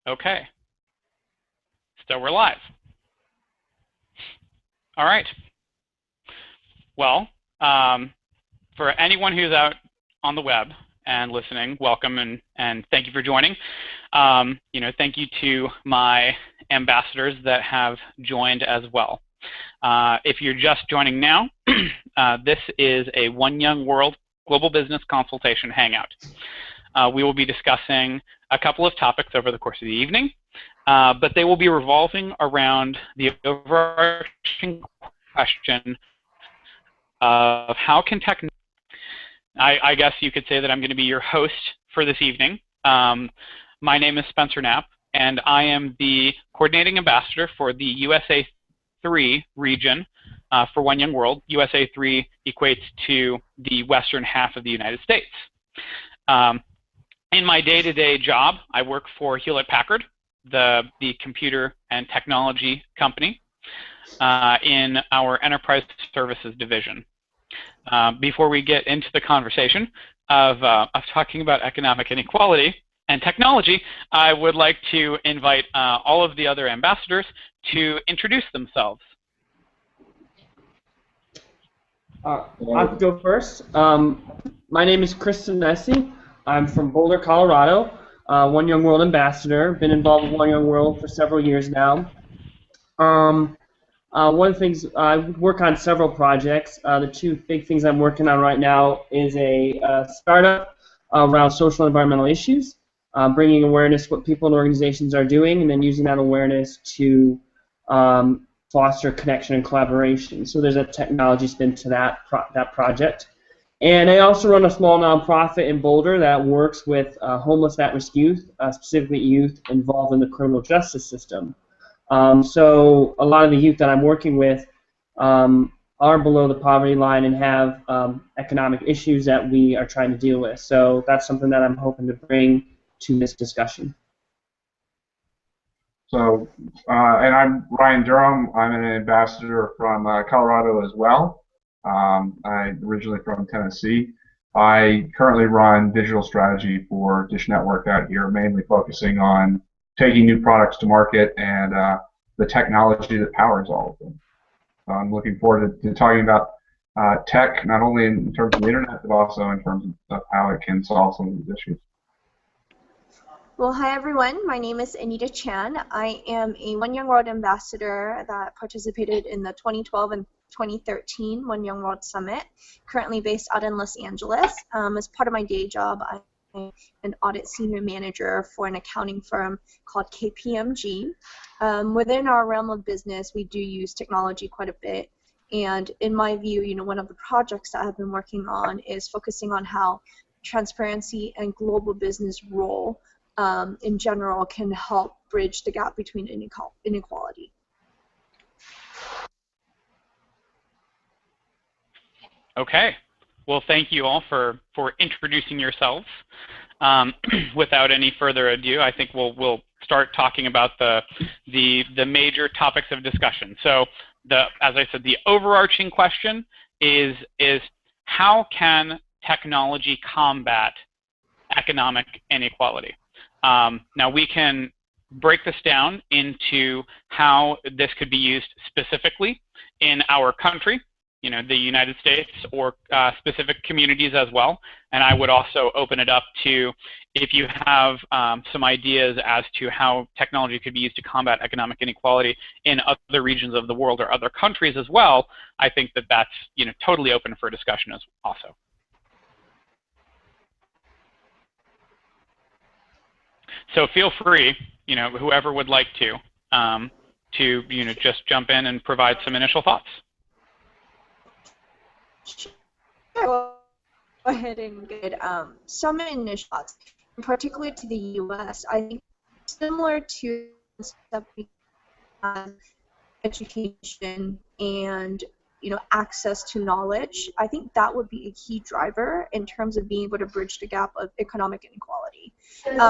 Okay, so we're live. All right. Well, for anyone who's out on the web and listening, welcome and thank you for joining. Thank you to my ambassadors that have joined as well. If you're just joining now, this is a One Young World Global Business Consultation Hangout. We will be discussing a couple of topics over the course of the evening, but they will be revolving around the overarching question of how can technology. I guess you could say that I'm going to be your host for this evening. My name is Spencer Knapp, and I am the coordinating ambassador for the USA3 region for One Young World. USA3 equates to the western half of the United States. In my day-to-day job, I work for Hewlett-Packard, the computer and technology company, in our enterprise services division. Before we get into the conversation of talking about economic inequality and technology, I would like to invite all of the other ambassadors to introduce themselves. I'll go first. My name is Kristen Nessie. I'm from Boulder, Colorado. One Young World ambassador. Been involved with One Young World for several years now. One of the things, I work on several projects. The two big things I'm working on right now is a startup around social and environmental issues, bringing awareness to what people and organizations are doing, and then using that awareness to foster connection and collaboration. So there's a technology spin to that project. And I also run a small nonprofit in Boulder that works with homeless at-risk youth, specifically youth involved in the criminal justice system. So a lot of the youth that I'm working with are below the poverty line and have economic issues that we are trying to deal with. So that's something that I'm hoping to bring to this discussion. So, and I'm Ryan Durham. I'm an ambassador from Colorado as well. I'm originally from Tennessee. I currently run digital strategy for Dish Network out here, mainly focusing on taking new products to market and the technology that powers all of them. So I'm looking forward to talking about tech, not only in terms of the internet, but also in terms of how it can solve some of these issues. Well, hi everyone. My name is Anita Chan. I am a One Young World ambassador that participated in the 2012 and 2013 One Young World Summit, currently based out in Los Angeles. As part of my day job, I'm an audit senior manager for an accounting firm called KPMG. Within our realm of business, we do use technology quite a bit. And in my view, one of the projects that I've been working on is focusing on how transparency and global business role in general can help bridge the gap between inequality. Okay. Well, thank you all for introducing yourselves. Without any further ado, I think we'll start talking about the major topics of discussion. So, as I said, the overarching question is how can technology combat economic inequality? Now we can break this down into how this could be used specifically in our country, the United States, or specific communities as well. And I would also open it up to if you have some ideas as to how technology could be used to combat economic inequality in other regions of the world or other countries as well. I think that that's totally open for discussion as also. So feel free, whoever would like to just jump in and provide some initial thoughts. Sure. Go ahead and get some initial thoughts, in particular to the U.S. I think similar to education and access to knowledge, I think that would be a key driver in terms of being able to bridge the gap of economic inequality.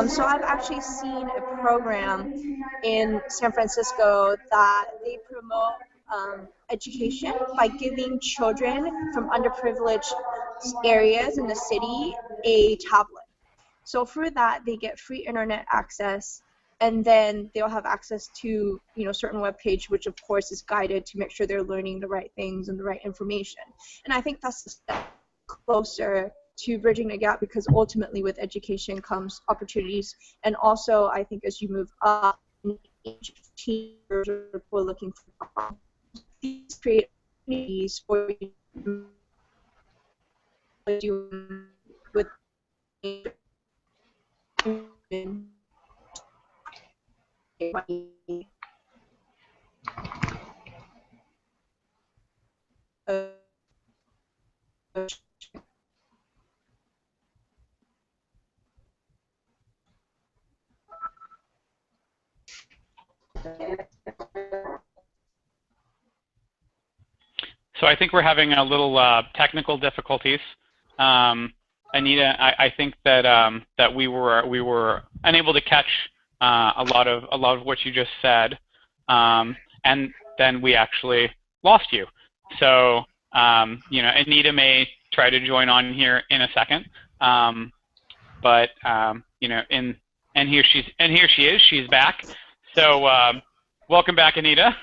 So I've actually seen a program in San Francisco that they promote education by giving children from underprivileged areas in the city a tablet. So for that, they get free internet access, and then they'll have access to certain web page, which of course is guided to make sure they're learning the right things and the right information. And I think that's a step closer to bridging the gap, because ultimately with education comes opportunities. And also I think as you move up in age, teenagers are looking for these create opportunities for you to do with So I think we're having a little technical difficulties. Anita, I think that that we were unable to catch a lot of what you just said, and then we actually lost you. So Anita may try to join on here in a second, but and here she is. She's back. So welcome back, Anita.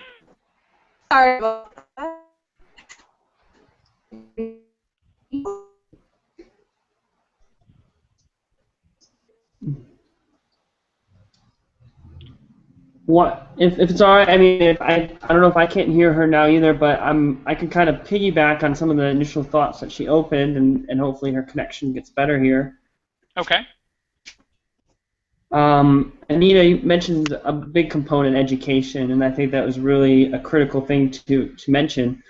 Sorry about that. What if it's all right? I mean, if I don't know if I can't hear her now either, but I can kind of piggyback on some of the initial thoughts that she opened, and hopefully her connection gets better here. Okay. Anita, you mentioned a big component, education, and I think that was really a critical thing to mention.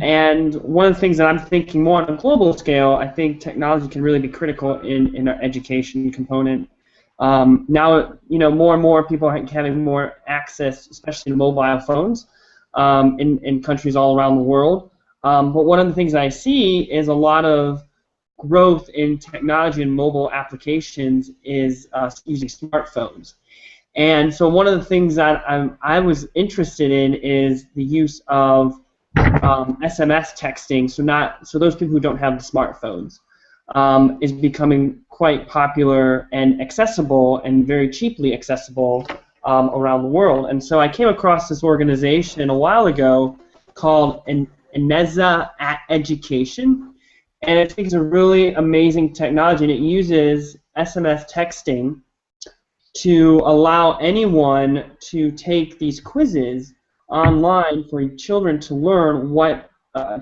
And one of the things that I'm thinking more on a global scale, I think technology can really be critical in our education component. Now, more and more people are having more access, especially to mobile phones, in countries all around the world. But one of the things that I see is a lot of growth in technology and mobile applications is using smartphones. And so one of the things that I was interested in is the use of SMS texting. So those people who don't have the smartphones is becoming quite popular and accessible, and very cheaply accessible around the world. And so I came across this organization a while ago called Ineza Education, and I think it's a really amazing technology, and it uses SMS texting to allow anyone to take these quizzes online for children to learn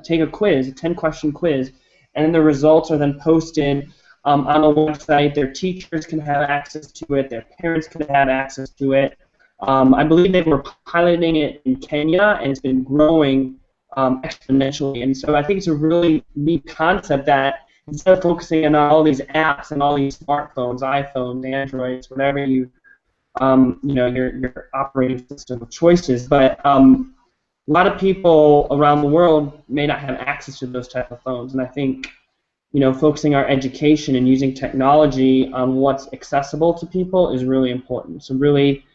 take a quiz, a 10-question quiz, and the results are then posted on a website. Their teachers can have access to it. Their parents can have access to it. I believe they were piloting it in Kenya, and it's been growing exponentially. And so I think it's a really neat concept that instead of focusing on all these apps and all these smartphones, iPhones, Androids, whatever your operating system of choices, but a lot of people around the world may not have access to those type of phones, and I think focusing our education and using technology on what's accessible to people is really important. So really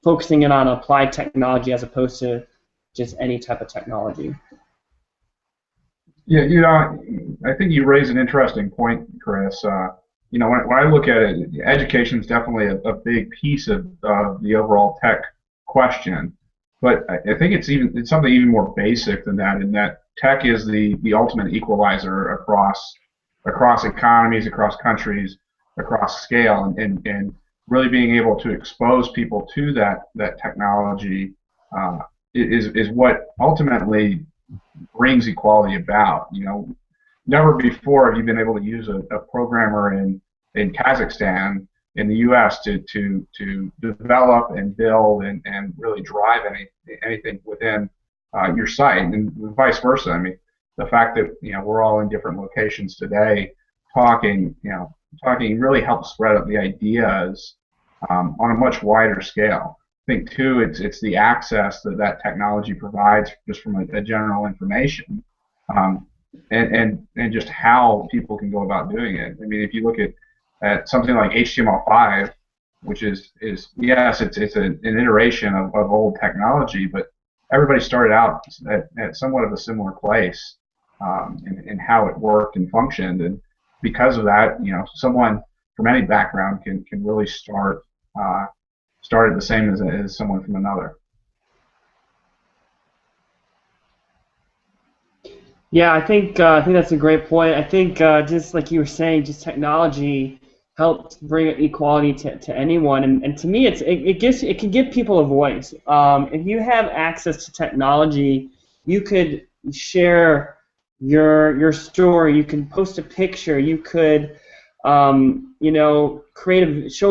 focusing it on applied technology as opposed to just any type of technology. Yeah, I think you raise an interesting point, Chris. When I look at it, education is definitely a big piece of the overall tech question. But I think it's something even more basic than that, in that tech is the ultimate equalizer across economies, across countries, across scale, and really being able to expose people to that technology is what ultimately brings equality about. Never before have you been able to use a programmer in Kazakhstan in the U.S. to develop and build and really drive anything within your site, and vice versa. I mean, the fact that we're all in different locations today, talking really helps spread out the ideas on a much wider scale. I think too, it's the access that technology provides just from a general information, and just how people can go about doing it. I mean, if you look at something like HTML5, which is yes, it's an iteration of old technology, but everybody started out at somewhat of a similar place in how it worked and functioned, and because of that, someone from any background can really start started the same as someone from another. Yeah, I think that's a great point. I think just like you were saying, just technology helps bring equality to anyone, and to me, it can give people a voice. If you have access to technology, you could share your story. You can post a picture. You could show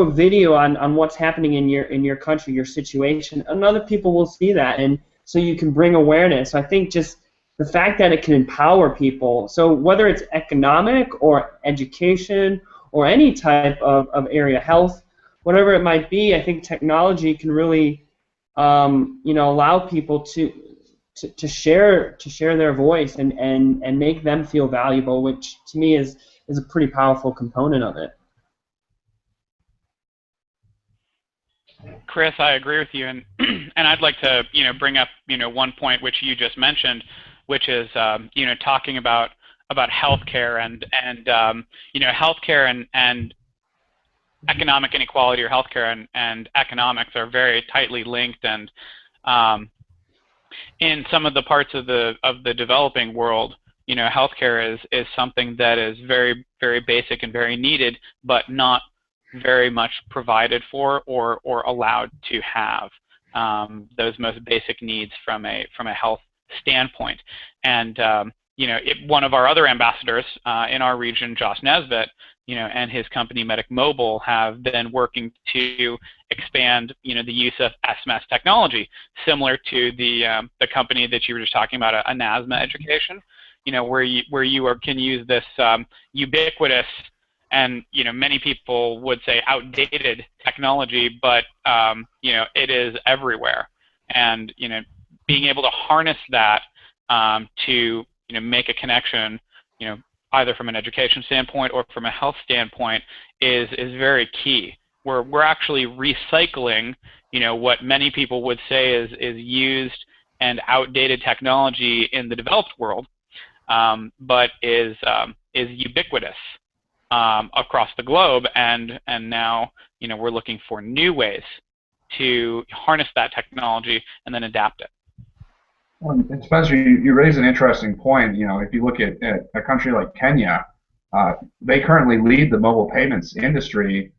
a video on what's happening in your country, your situation, and other people will see that, and so you can bring awareness. So I think just the fact that it can empower people, so whether it's economic or education or any type of area, health, whatever it might be, I think technology can really allow people to share their voice and make them feel valuable, which to me is a pretty powerful component of it. Chris, I agree with you, and and I'd like to bring up one point which you just mentioned, which is talking about healthcare and healthcare and economic inequality, or healthcare and economics are very tightly linked, and in some of the parts of the developing world, healthcare is something that is very, very basic and very needed, but not very much provided for or allowed to have those most basic needs from a health standpoint. And one of our other ambassadors in our region, Josh Nesbitt, and his company Medic Mobile have been working to expand the use of SMS technology, similar to the company that you were just talking about, a NASMA education, where you can use this ubiquitous and many people would say outdated technology, but it is everywhere. And being able to harness that to make a connection, either from an education standpoint or from a health standpoint, is very key. We're actually recycling what many people would say is used and outdated technology in the developed world, but is ubiquitous across the globe, and now we're looking for new ways to harness that technology and then adapt it. Well, Spencer, you raise an interesting point. If you look at a country like Kenya, they currently lead the mobile payments industry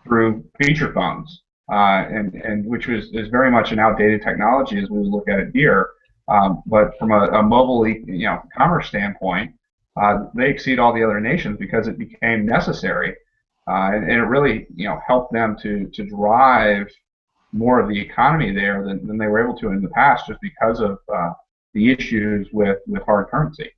through feature phones, and which is very much an outdated technology as we look at it here. But from a mobile commerce standpoint, they exceed all the other nations because it became necessary, and it really helped them to drive more of the economy there than they were able to in the past, just because of the issues with hard currency.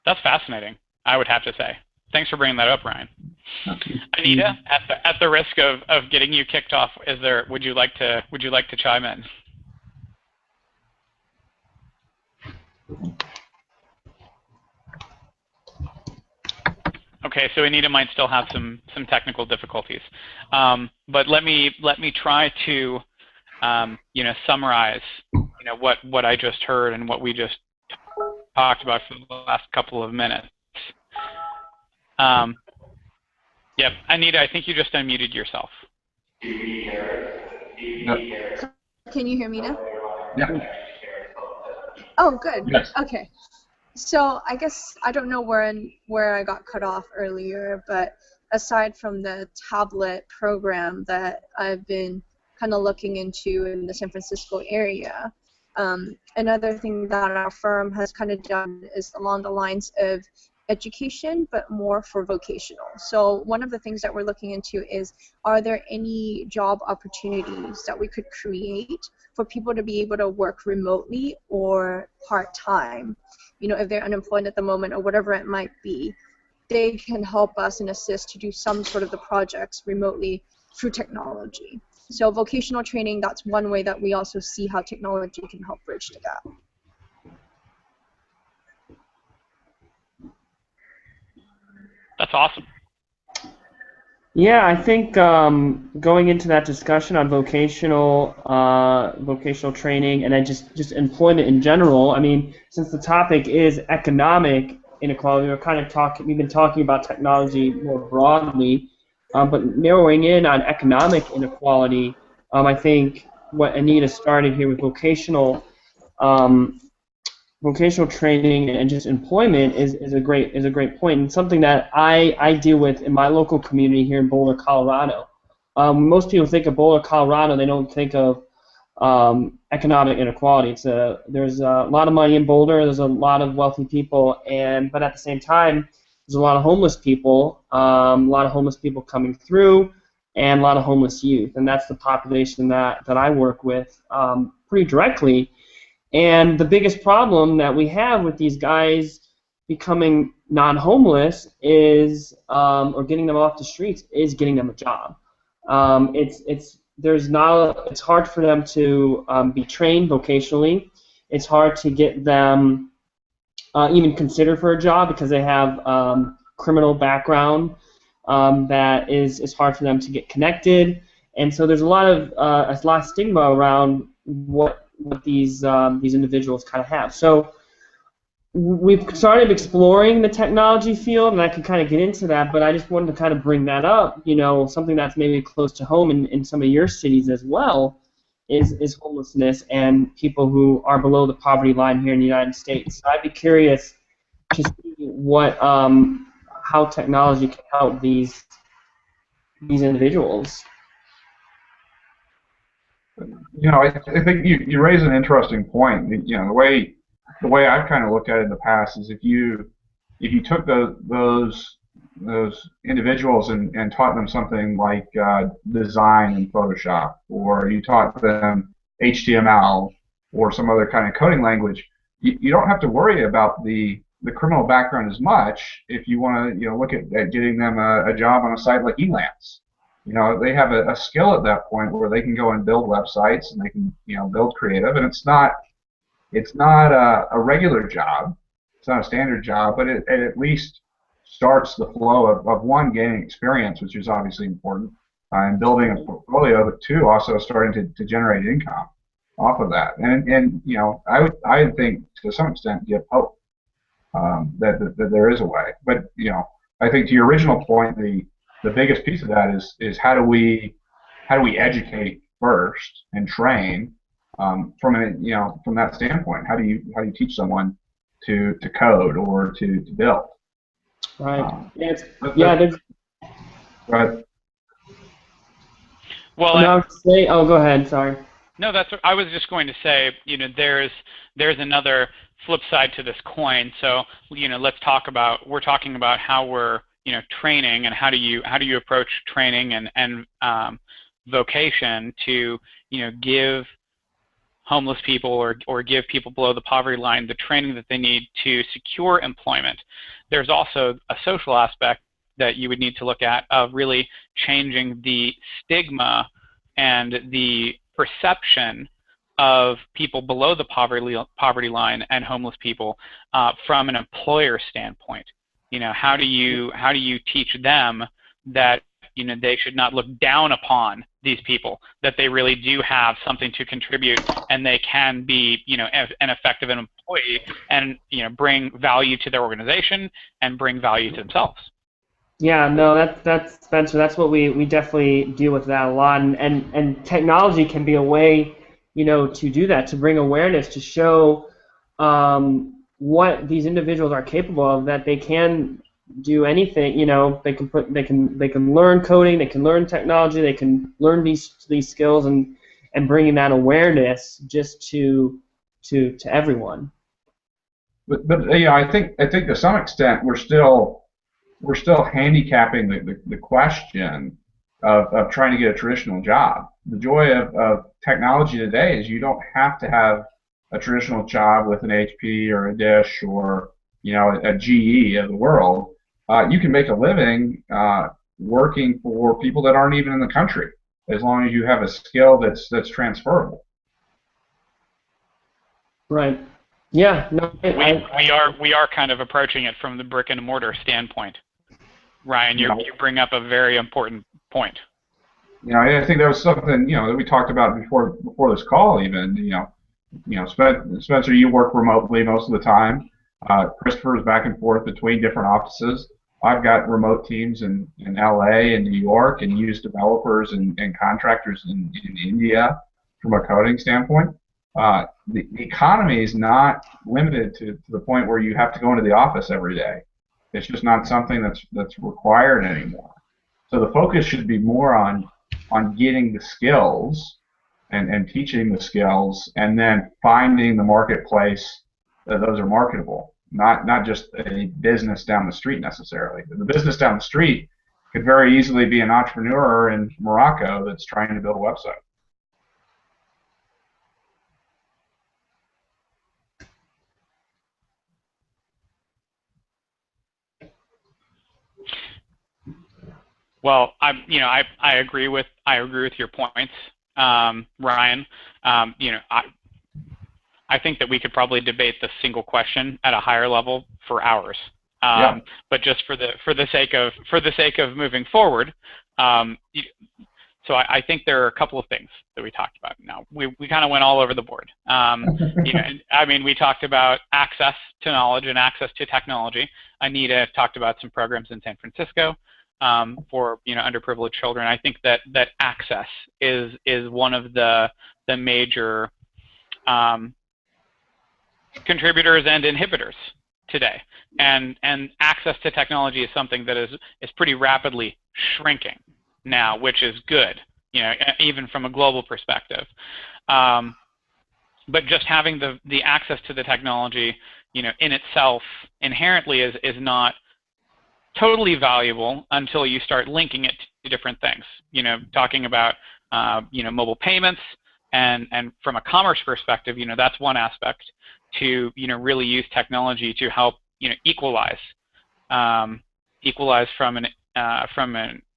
That's fascinating, I would have to say. Thanks for bringing that up, Ryan. Anita, at the risk of getting you kicked off, would you like to chime in? Okay, so Anita might still have some technical difficulties, but let me try to summarize what I just heard and what we just talked about for the last couple of minutes. Yep, Anita, I think you just unmuted yourself. Yep. Can you hear me now? Yeah. Oh, good. Yes. Okay. So I guess I don't know where I got cut off earlier, but aside from the tablet program that I've been kind of looking into in the San Francisco area, another thing that our firm has kind of done is along the lines of education, but more for vocational. So one of the things that we're looking into is, are there any job opportunities that we could create for people to be able to work remotely or part-time? If they're unemployed at the moment or whatever it might be, they can help us and assist to do some sort of the projects remotely through technology. So vocational training, that's one way that we also see how technology can help bridge the gap. That's awesome. Yeah, I think going into that discussion on vocational training and then just employment in general, I mean, since the topic is economic inequality. We've been talking about technology more broadly, but narrowing in on economic inequality. I think what Anita started here with um, vocational training and just employment is a great point, and something that I deal with in my local community here in Boulder, Colorado. Most people think of Boulder, Colorado, they don't think of economic inequality. There's a lot of money in Boulder. There's a lot of wealthy people, but at the same time, there's a lot of homeless people. A lot of homeless people coming through, and a lot of homeless youth, and that's the population that I work with pretty directly. And the biggest problem that we have with these guys becoming non-homeless is, or getting them off the streets, is getting them a job. It's hard for them to be trained vocationally. It's hard to get them even considered for a job because they have criminal background that is hard for them to get connected. And so there's a lot of stigma around what these individuals kind of have. So we've started exploring the technology field, and I can kind of get into that, but I just wanted to kind of bring that up, something that's maybe close to home in some of your cities as well, is homelessness and people who are below the poverty line here in the United States. So I'd be curious to see how technology can help these individuals. I think you raise an interesting point. The way I've kind of looked at it in the past is if you took those individuals and taught them something like design in Photoshop, or you taught them HTML or some other kind of coding language, you don't have to worry about the criminal background as much if you want to look at getting them a job on a site like Elance. They have a skill at that point where they can go and build websites and they can build creative, and it's not a regular job. It's not a standard job, but it at least starts the flow of one, gaining experience, which is obviously important, and building a portfolio, but two, also starting to generate income off of that. And I would think to some extent give hope that there is a way. But I think to your original point, the biggest piece of that is how do we educate first and train from that standpoint. How do you teach someone to code or to build? Right. But well, go ahead. Sorry. No, I was just going to say, there's another flip side to this coin. So, we're talking about how we're, training, and how do you approach training and vocation to, give homeless people or give people below the poverty line the training that they need to secure employment. There's also a social aspect that you would need to look at of really changing the stigma and the perception of people below the poverty line and homeless people from an employer standpoint. How do you teach them that they should not look down upon these people, that they really do have something to contribute and they can be an effective employee and bring value to their organization and bring value to themselves. Yeah, no, that's Spencer. That's what we definitely deal with that a lot, and technology can be a way, to do that, to bring awareness, to show what these individuals are capable of, that they can do anything. They can learn coding, they can learn technology, they can learn these skills, and bringing that awareness just to everyone. But I think to some extent we're still handicapping the question of trying to get a traditional job. The joy of technology today is you don't have to have a traditional job with an HP or a Dish or a GE of the world. You can make a living working for people that aren't even in the country, as long as you have a skill that's transferable. Right. Yeah. No. We are kind of approaching it from the brick and mortar standpoint. Ryan, you bring up a very important point. I think that was something that we talked about before this call. Even Spencer, you work remotely most of the time. Christopher's back and forth between different offices. I've got remote teams in LA and New York, and use developers and contractors in India from a coding standpoint. The economy is not limited to the point where you have to go into the office every day. It's just not something that's required anymore. So the focus should be more on getting the skills and teaching the skills, and then finding the marketplace that those are marketable. Not just a business down the street necessarily. The business down the street could very easily be an entrepreneur in Morocco that's trying to build a website. Well, I agree with your points, Ryan. I think that we could probably debate the single question at a higher level for hours. Yeah. But just for the sake of moving forward, so I think there are a couple of things that we talked about. Now we kind of went all over the board. We talked about access to knowledge and access to technology. Anita talked about some programs in San Francisco for underprivileged children. I think that access is one of the major contributors and inhibitors today, and access to technology is something that is pretty rapidly shrinking now, which is good, even from a global perspective. But just having the access to the technology, in itself inherently is not totally valuable until you start linking it to different things. Talking about mobile payments, and from a commerce perspective, that's one aspect to really use technology to help equalize from an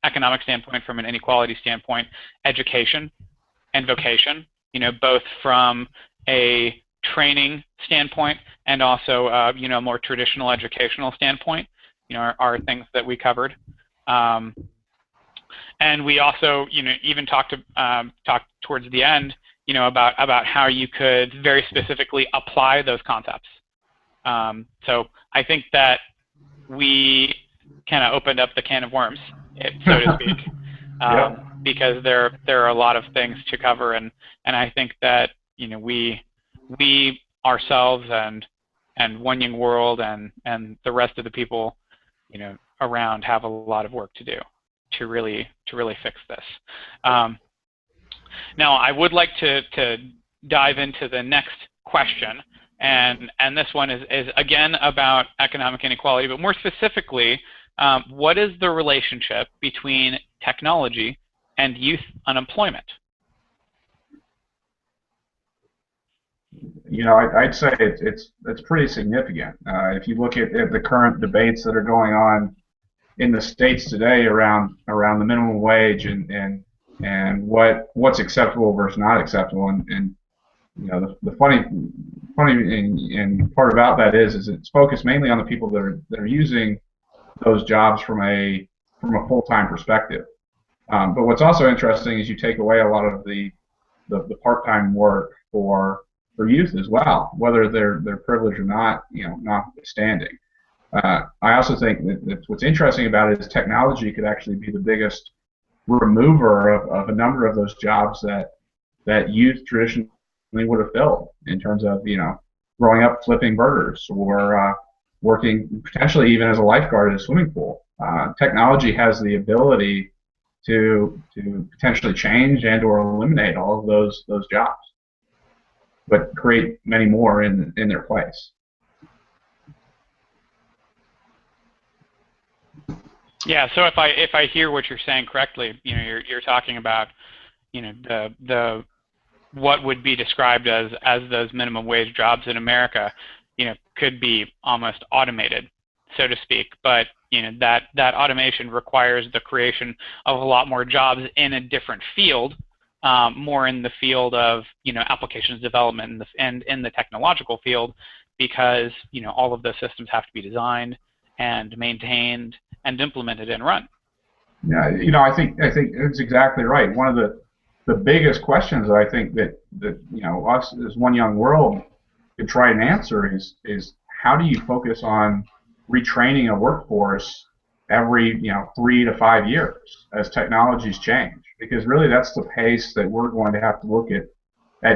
economic standpoint, from an inequality standpoint, education and vocation, both from a training standpoint and also a more traditional educational standpoint, are things that we covered. And we also even talked towards the end about how you could very specifically apply those concepts. So I think that we kind of opened up the can of worms, so to speak, because there are a lot of things to cover, and I think that we ourselves and One Young World and the rest of the people around have a lot of work to do to really fix this. Now I would like to dive into the next question, and this one is again about economic inequality, but more specifically, what is the relationship between technology and youth unemployment? I'd say it's pretty significant. If you look at the current debates that are going on in the states today around the minimum wage and what's acceptable versus not acceptable, and the funny and part about that is it's focused mainly on the people that are using those jobs from a full-time perspective. But what's also interesting is you take away a lot of the part-time work for youth as well, whether they're privileged or not, notwithstanding. I also think that what's interesting about it is technology could actually be the biggest remover of a number of those jobs that youth traditionally would have filled, in terms of growing up flipping burgers or working potentially even as a lifeguard at a swimming pool. Technology has the ability to potentially change and or eliminate all of those jobs, but create many more in their place. Yeah. So if I hear what you're saying correctly, you're talking about the what would be described as those minimum wage jobs in America, could be almost automated, so to speak. But that automation requires the creation of a lot more jobs in a different field, more in the field of applications development and in the technological field, because all of those systems have to be designed and maintained and implemented and run. Yeah, I think it's exactly right. One of the biggest questions that I think that us as One Young World could try and answer is how do you focus on retraining a workforce every 3 to 5 years as technologies change? Because really that's the pace that we're going to have to look at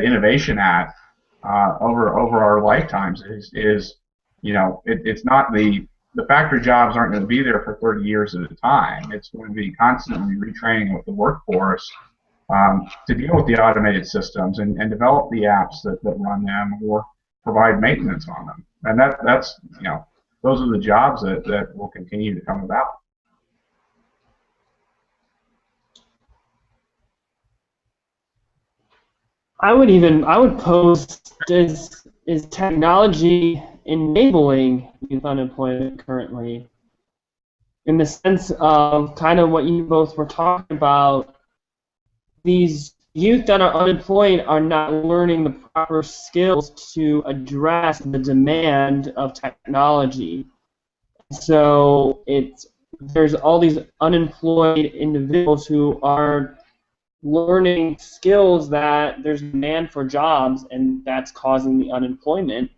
innovation at over our lifetimes. It's not the factory jobs aren't going to be there for 30 years at a time. It's going to be constantly retraining with the workforce to deal with the automated systems and develop the apps that run them or provide maintenance on them. And that's those are the jobs that will continue to come about. I would pose, is technology enabling youth unemployment currently? In the sense of kind of what you both were talking about, these youth that are unemployed are not learning the proper skills to address the demand of technology. So there's all these unemployed individuals who are learning skills that there's demand for jobs, and that's causing the unemployment.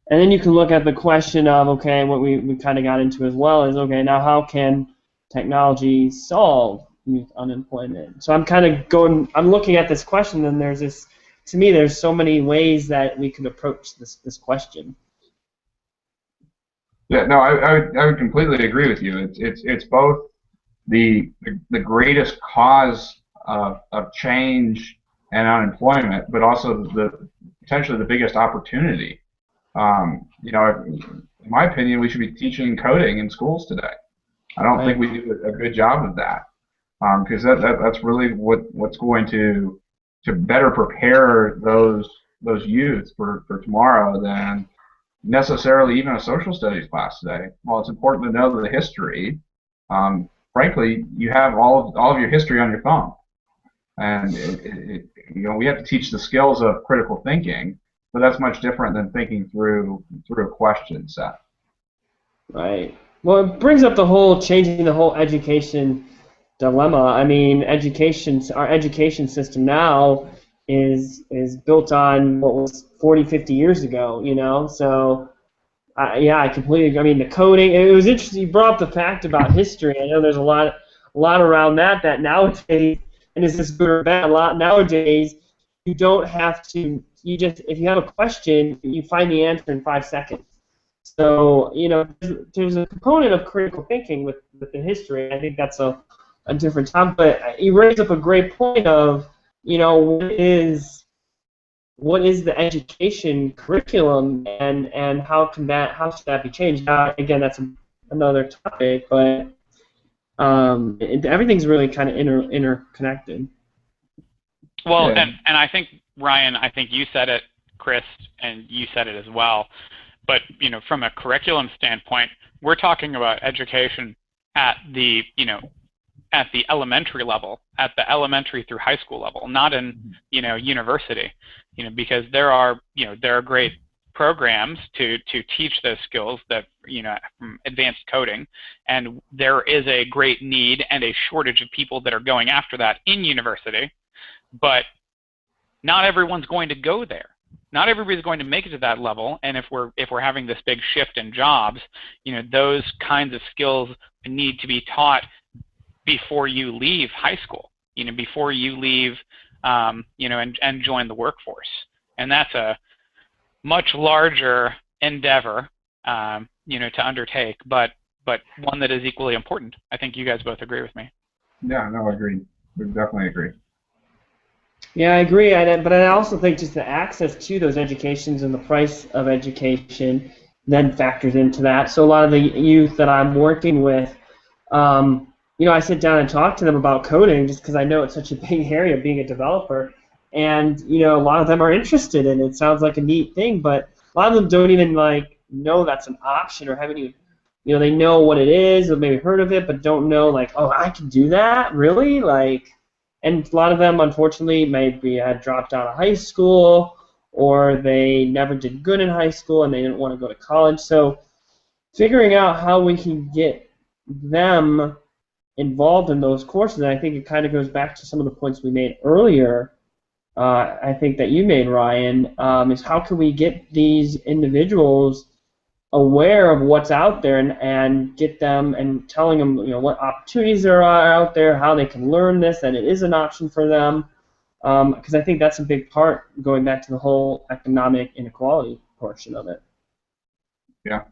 And then you can look at the question of, okay, what we kind of got into as well is, okay, now how can technology solve youth unemployment? So I'm looking at this question, and to me, there's so many ways that we can approach this question. Yeah, no, I would completely agree with you. It's both the greatest cause of change and unemployment, but also potentially the biggest opportunity. In my opinion, we should be teaching coding in schools today. I don't think we do a good job of that, because that's really what's going to better prepare those youth for tomorrow than necessarily even a social studies class today. While it's important to know the history, frankly, you have all of your history on your phone, and we have to teach the skills of critical thinking. But that's much different than thinking through a question set. Right. Well, it brings up changing the whole education dilemma. I mean, our education system now is built on what was 40, 50 years ago, So, I completely agree. I mean, the coding, it was interesting. You brought up the fact about history. I know there's a lot around that nowadays, and is this good or bad? Nowadays, you don't have to. If you have a question, you find the answer in 5 seconds. So, there's a component of critical thinking with the history. I think that's a different topic. But you raise up a great point of, what is the education curriculum, and how should that be changed? Now, again, that's another topic, but everything's really kind of interconnected. Well, yeah. and I think, Ryan, you said it, Chris, and you said it as well. But from a curriculum standpoint, we're talking about education at the elementary level, at the elementary through high school level, not in university. Because there are great programs to teach those skills that from advanced coding, and there is a great need and a shortage of people that are going after that in university. But not everyone's going to go there. Not everybody's going to make it to that level. And if we're having this big shift in jobs, those kinds of skills need to be taught before you leave high school. Before you leave, and join the workforce. And that's a much larger endeavor, to undertake, but one that is equally important. I think you guys both agree with me. Yeah, no, I agree. We definitely agree. Yeah, I agree, but I also think just the access to those educations and the price of education then factors into that. So a lot of the youth that I'm working with, I sit down and talk to them about coding just because I know it's such a big area, being a developer, and a lot of them are interested in it. It sounds like a neat thing, but a lot of them don't even know that's an option, or haven't even, they know what it is or maybe heard of it, but don't know oh, I can do that, really, And a lot of them, unfortunately, maybe had dropped out of high school, or they never did good in high school and they didn't want to go to college. So figuring out how we can get them involved in those courses, and I think it kind of goes back to some of the points we made earlier, I think that you made, Ryan, is how can we get these individuals aware of what's out there and get them and telling them, what opportunities there are out there, how they can learn this, that it is an option for them. Because I think that's a big part, going back to the whole economic inequality portion of it. Yeah.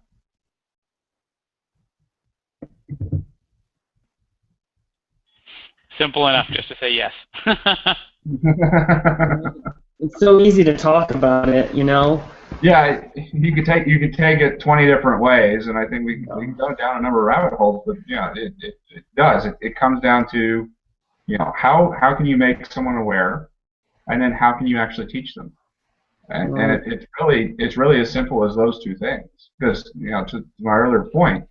Simple enough just to say yes. It's so easy to talk about it, Yeah, you could take it 20 different ways, and I think we can go down a number of rabbit holes. But yeah, it does. It comes down to how can you make someone aware, and then how can you actually teach them, and it's really as simple as those two things. Because to my earlier point,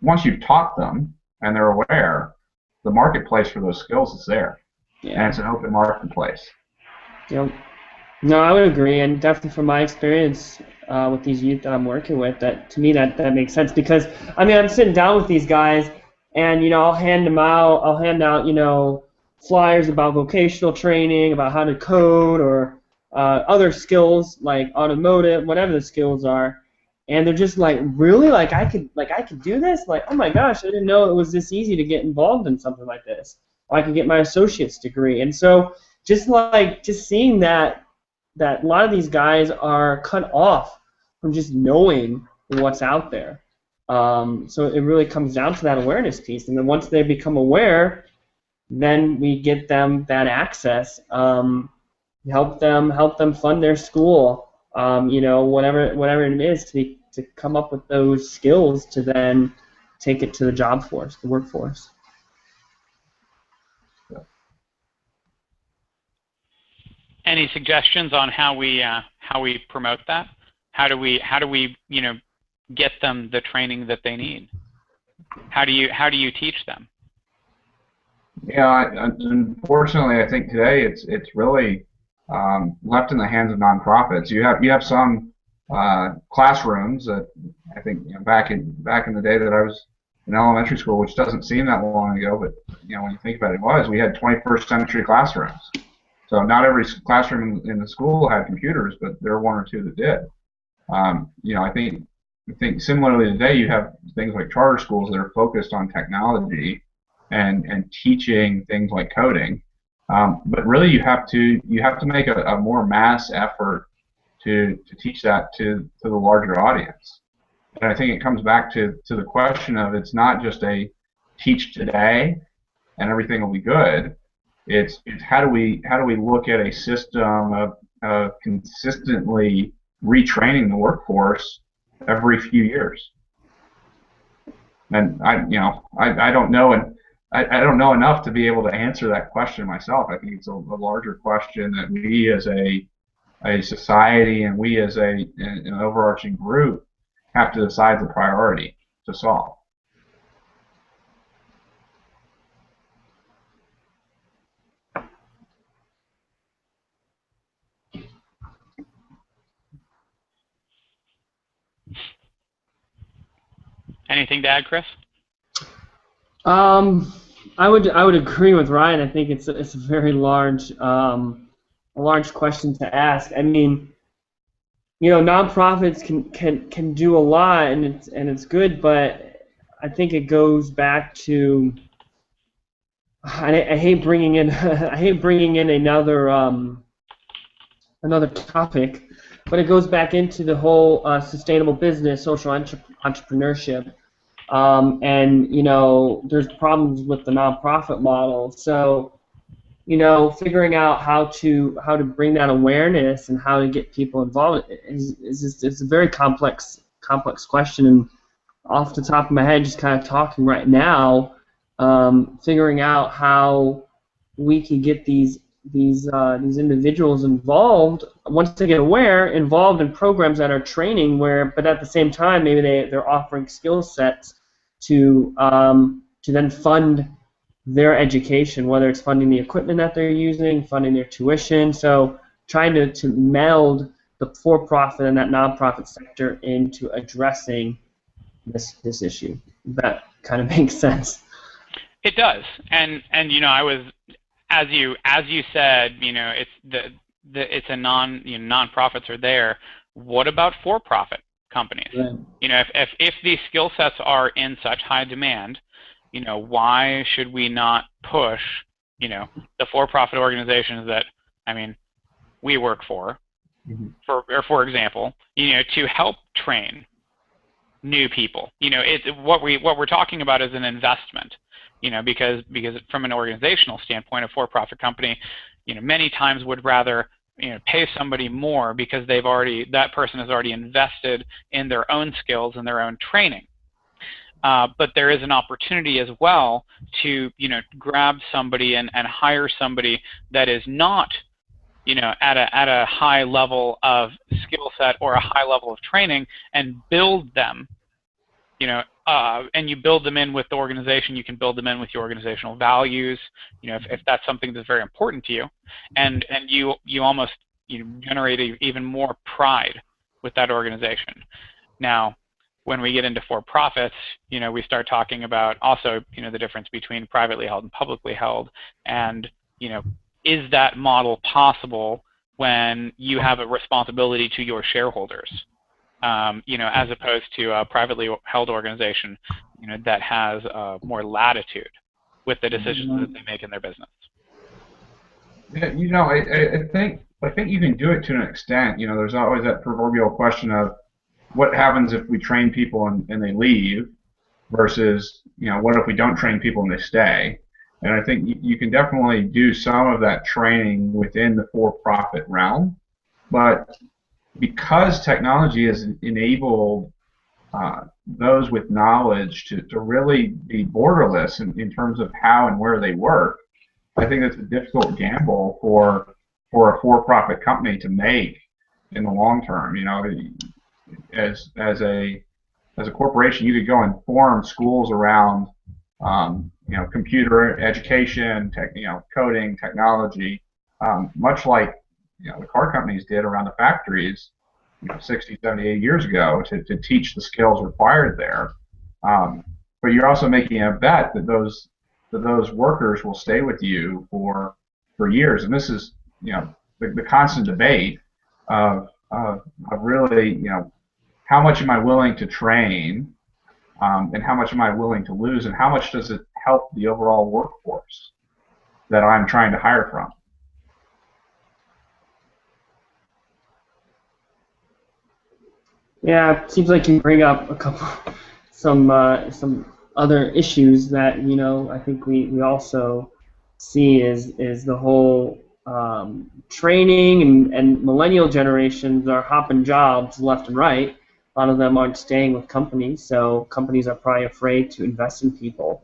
once you've taught them and they're aware, the marketplace for those skills is there, and it's an open marketplace. Yep. No, I would agree, and definitely from my experience with these youth that I'm working with, that to me that makes sense. Because I'm sitting down with these guys, and I'll hand out flyers about vocational training, about how to code, or other skills like automotive, whatever the skills are, and they're just like, really, like I could do this, like, oh my gosh, I didn't know it was this easy to get involved in something like this. Or I could get my associate's degree, and so just seeing that a lot of these guys are cut off from just knowing what's out there. So it really comes down to that awareness piece. And then once they become aware, then we get them that access, help them fund their school, whatever it is to come up with those skills to then take it to the workforce. Any suggestions on how we promote that? How do we get them the training that they need? How do you teach them? Yeah, unfortunately, I think today it's really left in the hands of nonprofits. You have some classrooms that I think back in the day that I was in elementary school, which doesn't seem that long ago, but when you think about it, we had 21st century classrooms. So not every classroom in the school had computers, but there were one or two that did. I think similarly today you have things like charter schools that are focused on technology and teaching things like coding. But really you have to make a more mass effort to teach that to the larger audience. And I think it comes back to the question of, it's not just a teach today and everything will be good. It's how do we look at a system of consistently retraining the workforce every few years. And I don't know, and I don't know enough to be able to answer that question myself. I think it's a larger question that we as a society and we as an overarching group have to decide the priority to solve. Anything to add, Chris? I would agree with Ryan. I think it's a very large question to ask. I mean, nonprofits can do a lot, and it's good, but I think it goes back to, I hate bringing in another topic, but it goes back into the whole sustainable business, social entrepreneurship. And there's problems with the nonprofit model. So, figuring out how to bring that awareness and how to get people involved is a very complex question. And off the top of my head, just kind of talking right now, figuring out how we can get these individuals involved, once they get involved in programs that are training, but at the same time maybe they're offering skill sets to then fund their education, whether it's funding the equipment that they're using, funding their tuition. So trying to meld the for-profit and that nonprofit sector into addressing this issue. That kind of makes sense. It does, and I was, as you said, it's it's a nonprofits are there. What about for-profit companies. Right. You know, if these skill sets are in such high demand, you know, why should we not push, you know, the for-profit organizations that, I mean, we work for, for example, you know, to help train new people. You know, what we're talking about is an investment. You know, because from an organizational standpoint, a for-profit company, you know, many times would rather, you know, pay somebody more because that person has already invested in their own skills and their own training. But there is an opportunity as well to, you know, grab somebody and hire somebody that is not, you know, at a high level of skill set or a high level of training, and build them, you know, and you build them in with the organization. You can build them in with your organizational values, you know, if that's something that's very important to you, and you almost, you know, generate even more pride with that organization. Now, when we get into for-profits, you know, we start talking about also, you know, the difference between privately held and publicly held, and, you know, is that model possible when you have a responsibility to your shareholders? You know, as opposed to a privately held organization, you know, that has more latitude with the decisions that they make in their business. Yeah, you know, I think you can do it to an extent. You know, there's always that proverbial question of what happens if we train people and they leave, versus, you know, what if we don't train people and they stay? And I think you can definitely do some of that training within the for-profit realm, but because technology has enabled those with knowledge to really be borderless in terms of how and where they work, I think it's a difficult gamble for a for-profit company to make in the long term. You know, as a corporation, you could go and form schools around you know, computer education, you know, coding, technology, much like, you know, the car companies did around the factories, you know, 60, 70, 80 years ago to teach the skills required there. But you're also making a bet that those workers will stay with you for years. And this is, you know, the constant debate of really, you know, how much am I willing to train, and how much am I willing to lose, and how much does it help the overall workforce that I'm trying to hire from? Yeah, it seems like you bring up some other issues that, you know, I think we also see is the whole training, and millennial generations are hopping jobs left and right. A lot of them aren't staying with companies, so companies are probably afraid to invest in people.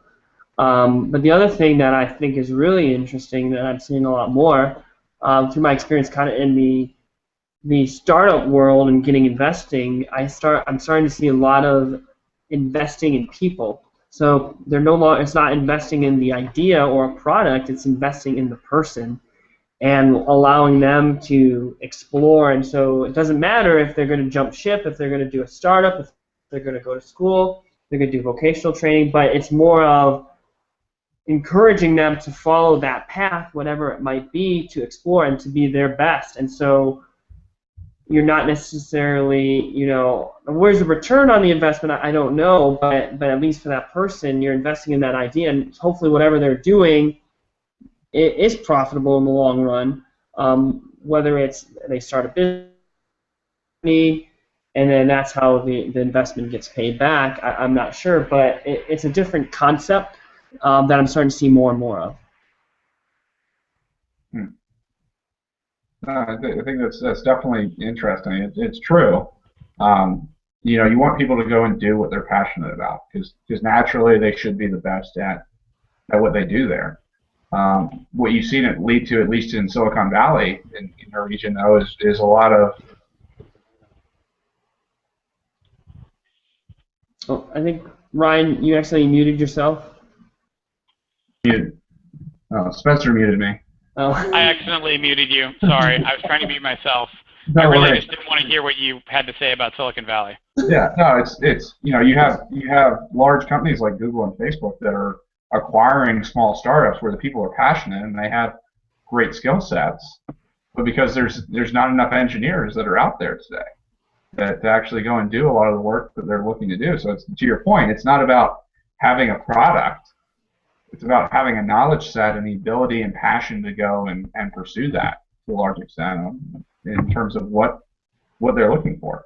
But the other thing that I think is really interesting that I'm seeing a lot more through my experience kind of in the startup world and getting investing, I'm starting to see a lot of investing in people. So they're no longer, it's not investing in the idea or a product, it's investing in the person and allowing them to explore. And so it doesn't matter if they're going to jump ship, if they're going to do a startup, if they're going to go to school, they're going to do vocational training, but it's more of encouraging them to follow that path, whatever it might be, to explore and to be their best. And so you're not necessarily, you know, where's the return on the investment? I don't know, but at least for that person, you're investing in that idea, and hopefully whatever they're doing it is profitable in the long run. Whether it's they start a business and then that's how the investment gets paid back, I'm not sure, but it's a different concept that I'm starting to see more and more of. I think that's definitely interesting. It's true. You know, you want people to go and do what they're passionate about, because naturally they should be the best at what they do there. What you've seen it lead to, at least in Silicon Valley, in our region, though, is a lot of. Oh, I think, Ryan, you actually muted yourself. Muted. Oh, Spencer muted me. Oh. I accidentally muted you. Sorry, I was trying to mute myself. No I really worries. just didn't want to hear what you had to say about Silicon Valley. Yeah, no, it's you know, you have large companies like Google and Facebook that are acquiring small startups where the people are passionate and they have great skill sets, but because there's not enough engineers that are out there today. to actually go and do a lot of the work that they're looking to do. So it's, to your point, it's not about having a product. It's about having a knowledge set and the ability and passion to go and pursue that to a large extent in terms of what they're looking for.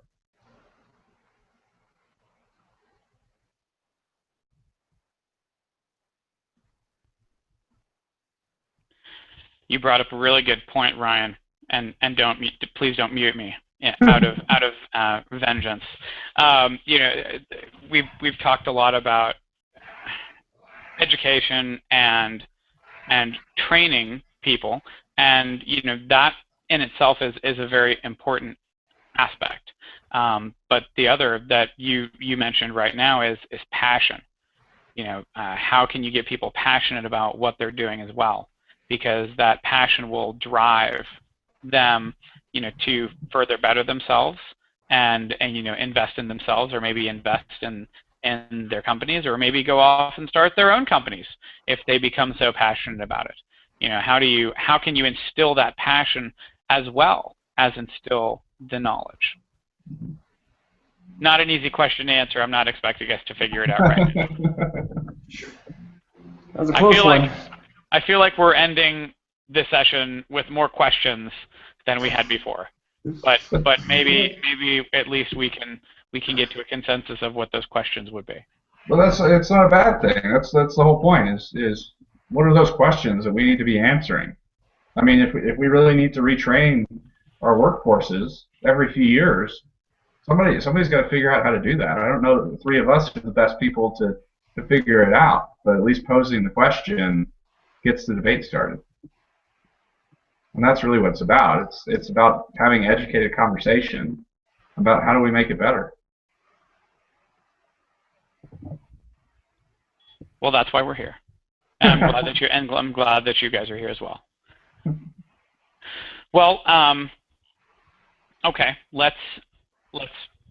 You brought up a really good point, Ryan, and please don't mute me out of vengeance. You know, we've talked a lot about education and training people, and you know that in itself is a very important aspect. But the other that you mentioned right now is passion. You know, how can you get people passionate about what they're doing as well? Because that passion will drive them, you know, to further better themselves and you know, invest in themselves, or maybe invest in their companies, or maybe go off and start their own companies if they become so passionate about it. You know, how can you instill that passion as well as instill the knowledge? Not an easy question to answer. I'm not expecting us to figure it out right now. That was a close one. I feel like we're ending this session with more questions than we had before, but maybe at least we can get to a consensus of what those questions would be. Well, it's not a bad thing. That's the whole point. Is what are those questions that we need to be answering? I mean, if we really need to retrain our workforces every few years, somebody's got to figure out how to do that. I don't know that the three of us are the best people to figure it out, but at least posing the question gets the debate started. And that's really what it's about. It's about having educated conversation about how do we make it better. Well, that's why we're here. And I'm glad that you guys are here as well. Well, okay, let's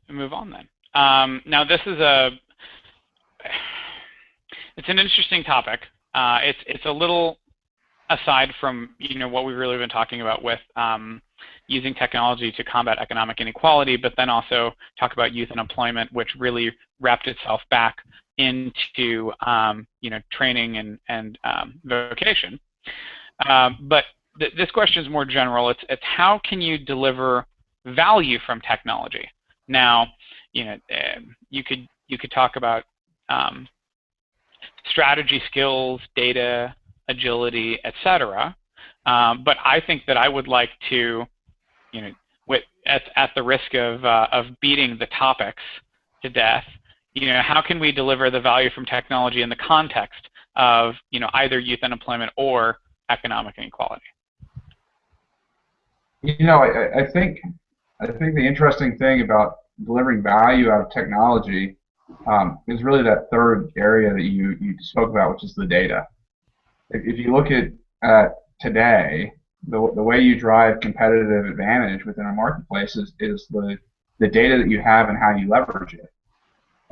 move on then. Now this is it's an interesting topic. It's a little aside from, you know, what we've really been talking about with using technology to combat economic inequality, but then also talk about youth unemployment, which really wrapped itself back into you know, training and vocation. But this question is more general. It's how can you deliver value from technology? Now, you know, you could talk about strategy skills, data, agility, etc. But I think that I would like to, you know, at the risk of beating the topics to death, you know, how can we deliver the value from technology in the context of, you know, either youth unemployment or economic inequality? You know, I think the interesting thing about delivering value out of technology is really that third area that you spoke about, which is the data. If you look at today, the way you drive competitive advantage within a marketplace is the data that you have and how you leverage it,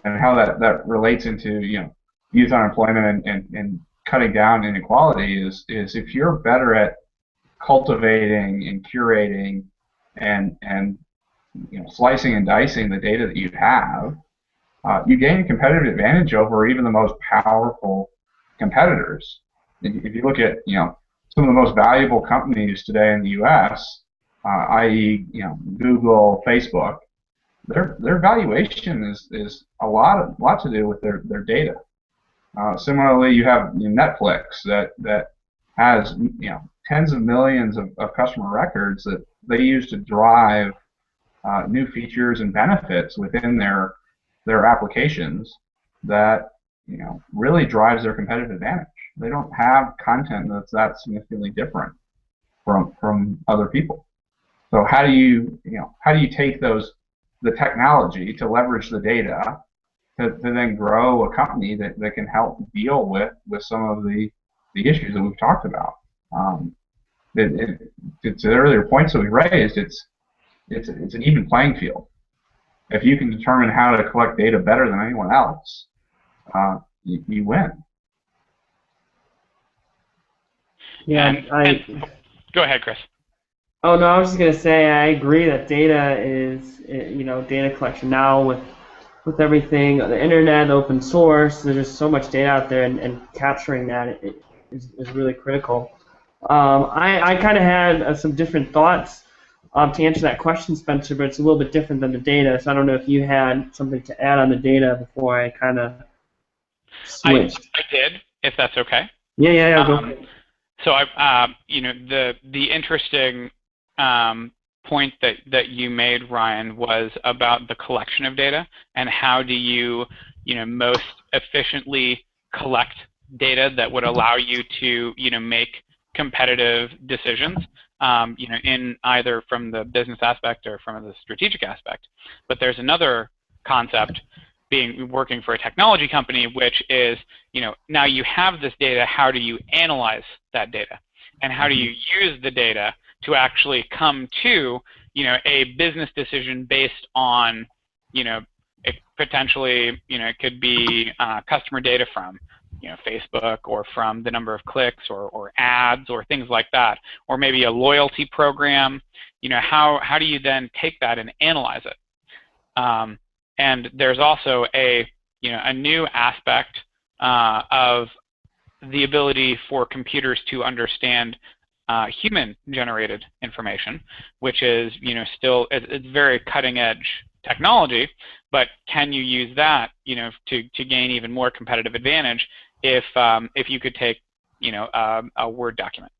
and how that relates into, you know, youth unemployment and cutting down inequality is if you're better at cultivating and curating and you know, slicing and dicing the data that you have, you gain a competitive advantage over even the most powerful competitors. If you look at, you know, some of the most valuable companies today in the U.S., i.e., you know, Google, Facebook, their valuation is a lot to do with their data. Similarly, you have Netflix that has, you know, tens of millions of customer records that they use to drive new features and benefits within their applications that, you know, really drives their competitive advantage. They don't have content that's that significantly different from other people. So how do you take the technology to leverage the data to then grow a company that can help deal with some of the issues that we've talked about? To the earlier points that we raised, it's an even playing field. If you can determine how to collect data better than anyone else, you win. Yeah, Go ahead, Chris. Oh no, I was just gonna say I agree that data is, data collection now with everything, the internet, open source. There's just so much data out there, and capturing that is really critical. I kind of had some different thoughts to answer that question, Spencer, but it's a little bit different than the data. So I don't know if you had something to add on the data before I kind of I switched. I did, if that's okay. Yeah, go for Um, it. so the interesting point that you made, Ryan, was about the collection of data and how do you most efficiently collect data that would allow you to make competitive decisions, in either from the business aspect or from the strategic aspect. But there's another concept being working for a technology company, which is, now you have this data, how do you analyze that data? And how do you use the data to actually come to, a business decision based on, it potentially, it could be customer data from, Facebook, or from the number of clicks or ads or things like that, or maybe a loyalty program. How do you then take that and analyze it? And there's also a new aspect of the ability for computers to understand human-generated information, which is still it's very cutting-edge technology, but can you use that to gain even more competitive advantage if you could take a Word document,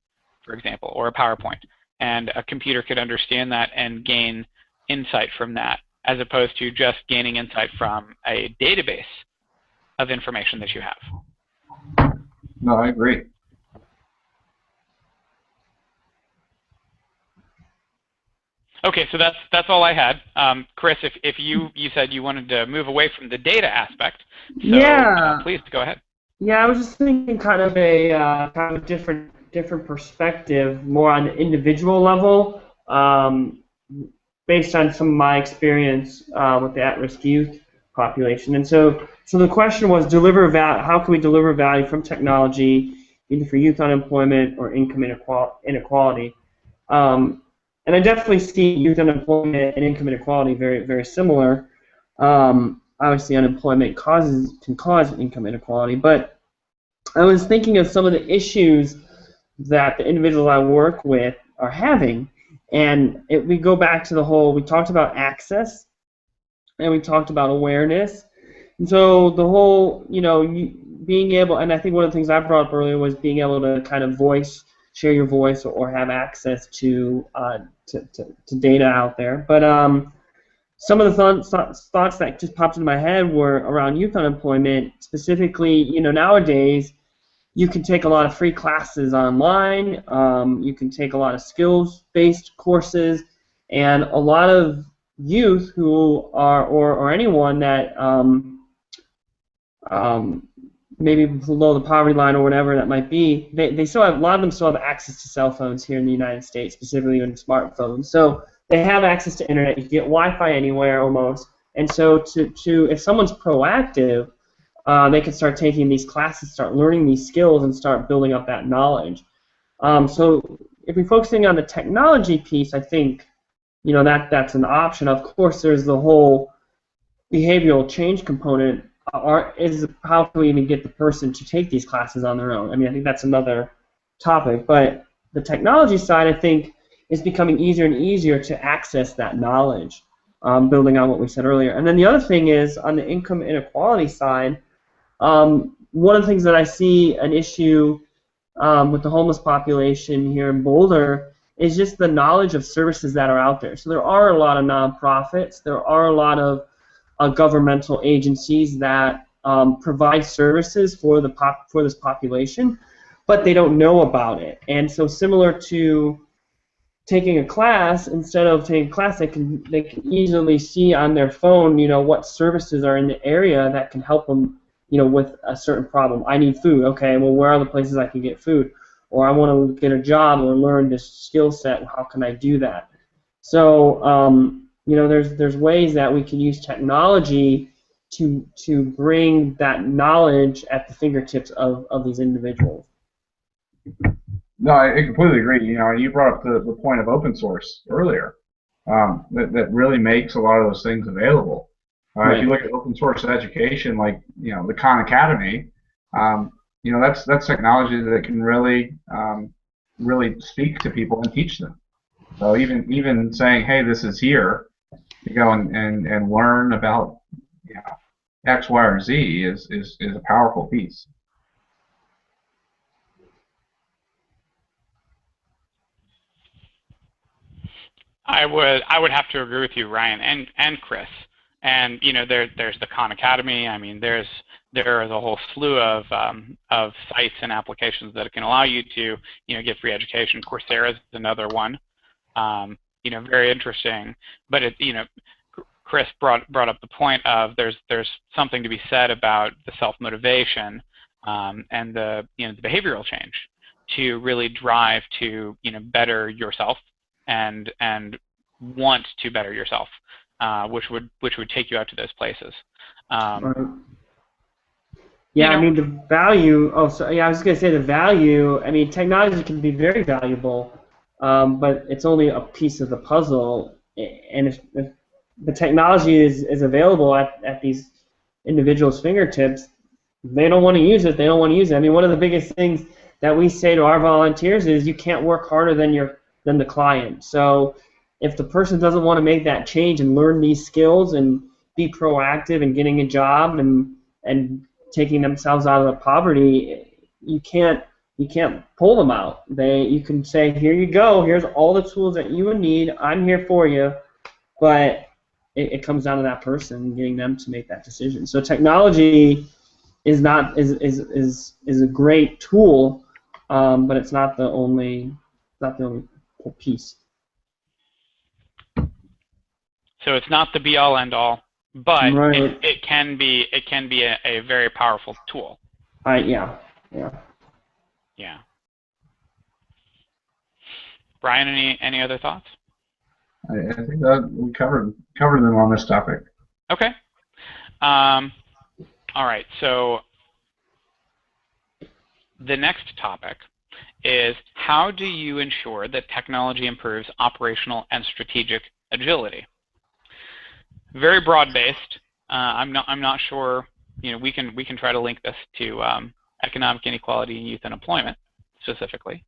for example, or a PowerPoint, and a computer could understand that and gain insight from that, as opposed to just gaining insight from a database of information that you have. No, I agree. Okay, so that's all I had. Chris, if you said you wanted to move away from the data aspect, so Yeah, please go ahead. yeah. I was just thinking kind of different perspective, more on the individual level, based on some of my experience with the at-risk youth population. And so the question was, how can we deliver value from technology, either for youth unemployment or income inequality? Um, and I definitely see youth unemployment and income inequality very, very similar. Obviously, unemployment can cause income inequality, but I was thinking of some of the issues that the individuals I work with are having, and we go back to we talked about access, and we talked about awareness, and so the whole, being able, and I think one of the things I brought up earlier was being able to kind of share your voice, or have access to data out there. But some of the thoughts that just popped into my head were around youth unemployment, specifically, nowadays you can take a lot of free classes online. You can take a lot of skills-based courses, and a lot of youth who are, or anyone that maybe below the poverty line or whatever that might be, they still have, a lot of them still have access to cell phones here in the United States, specifically in smartphones. So they have access to internet. You can get Wi-Fi anywhere almost. And so if someone's proactive, they can start taking these classes, start learning these skills, and start building up that knowledge. So if we're focusing on the technology piece, I think that's an option. Of course, there's the whole behavioral change component. Is how can we even get the person to take these classes on their own? I mean, I think that's another topic. But the technology side, I think, is becoming easier and easier to access that knowledge, building on what we said earlier. And then the other thing is, on the income inequality side, one of the things that I see an issue with the homeless population here in Boulder is just the knowledge of services that are out there. So there are a lot of nonprofits, there are a lot of governmental agencies that provide services for this population, but they don't know about it. And so similar to taking a class, instead of taking a class, they can easily see on their phone, what services are in the area that can help them, with a certain problem. I need food. Okay, well, where are the places I can get food? Or I want to get a job or learn this skill set. How can I do that? So, there's ways that we can use technology to bring that knowledge at the fingertips of these individuals. No, I completely agree. You know, and you brought up the point of open source earlier. That really makes a lot of those things available. If you Right. look at open source education, like the Khan Academy, um, that's technology that can really speak to people and teach them. So even saying, hey, this is here, to go and learn about X, Y, or Z is a powerful piece. I would have to agree with you, Ryan, and Chris. And there's the Khan Academy. I mean, there is a whole slew of sites and applications that can allow you to get free education. Coursera is another one. Very interesting. But Chris brought up the point of there's something to be said about the self-motivation and the the behavioral change to really drive to better yourself and want to better yourself, which would take you out to those places. Right. Yeah, I mean the value. Oh, so yeah, I was gonna say the value. I mean, technology can be very valuable, but it's only a piece of the puzzle. And if the technology is available at these individuals' fingertips, they don't want to use it. They don't want to use it. I mean, one of the biggest things that we say to our volunteers is you can't work harder than the client. So if the person doesn't want to make that change and learn these skills and be proactive in getting a job and taking themselves out of the poverty, you can't pull them out. You can say, here you go, here's all the tools that you would need, I'm here for you, but it comes down to that person, getting them to make that decision. So technology is a great tool, but it's not the only piece. So it's not the be-all, end-all, but Right. it can be a very powerful tool. Yeah. Yeah. Brian, any other thoughts? I think that we covered them on this topic. Okay. All right. So the next topic is how do you ensure that technology improves operational and strategic agility? Very broad-based. I'm not sure. We can try to link this to economic inequality and youth unemployment specifically,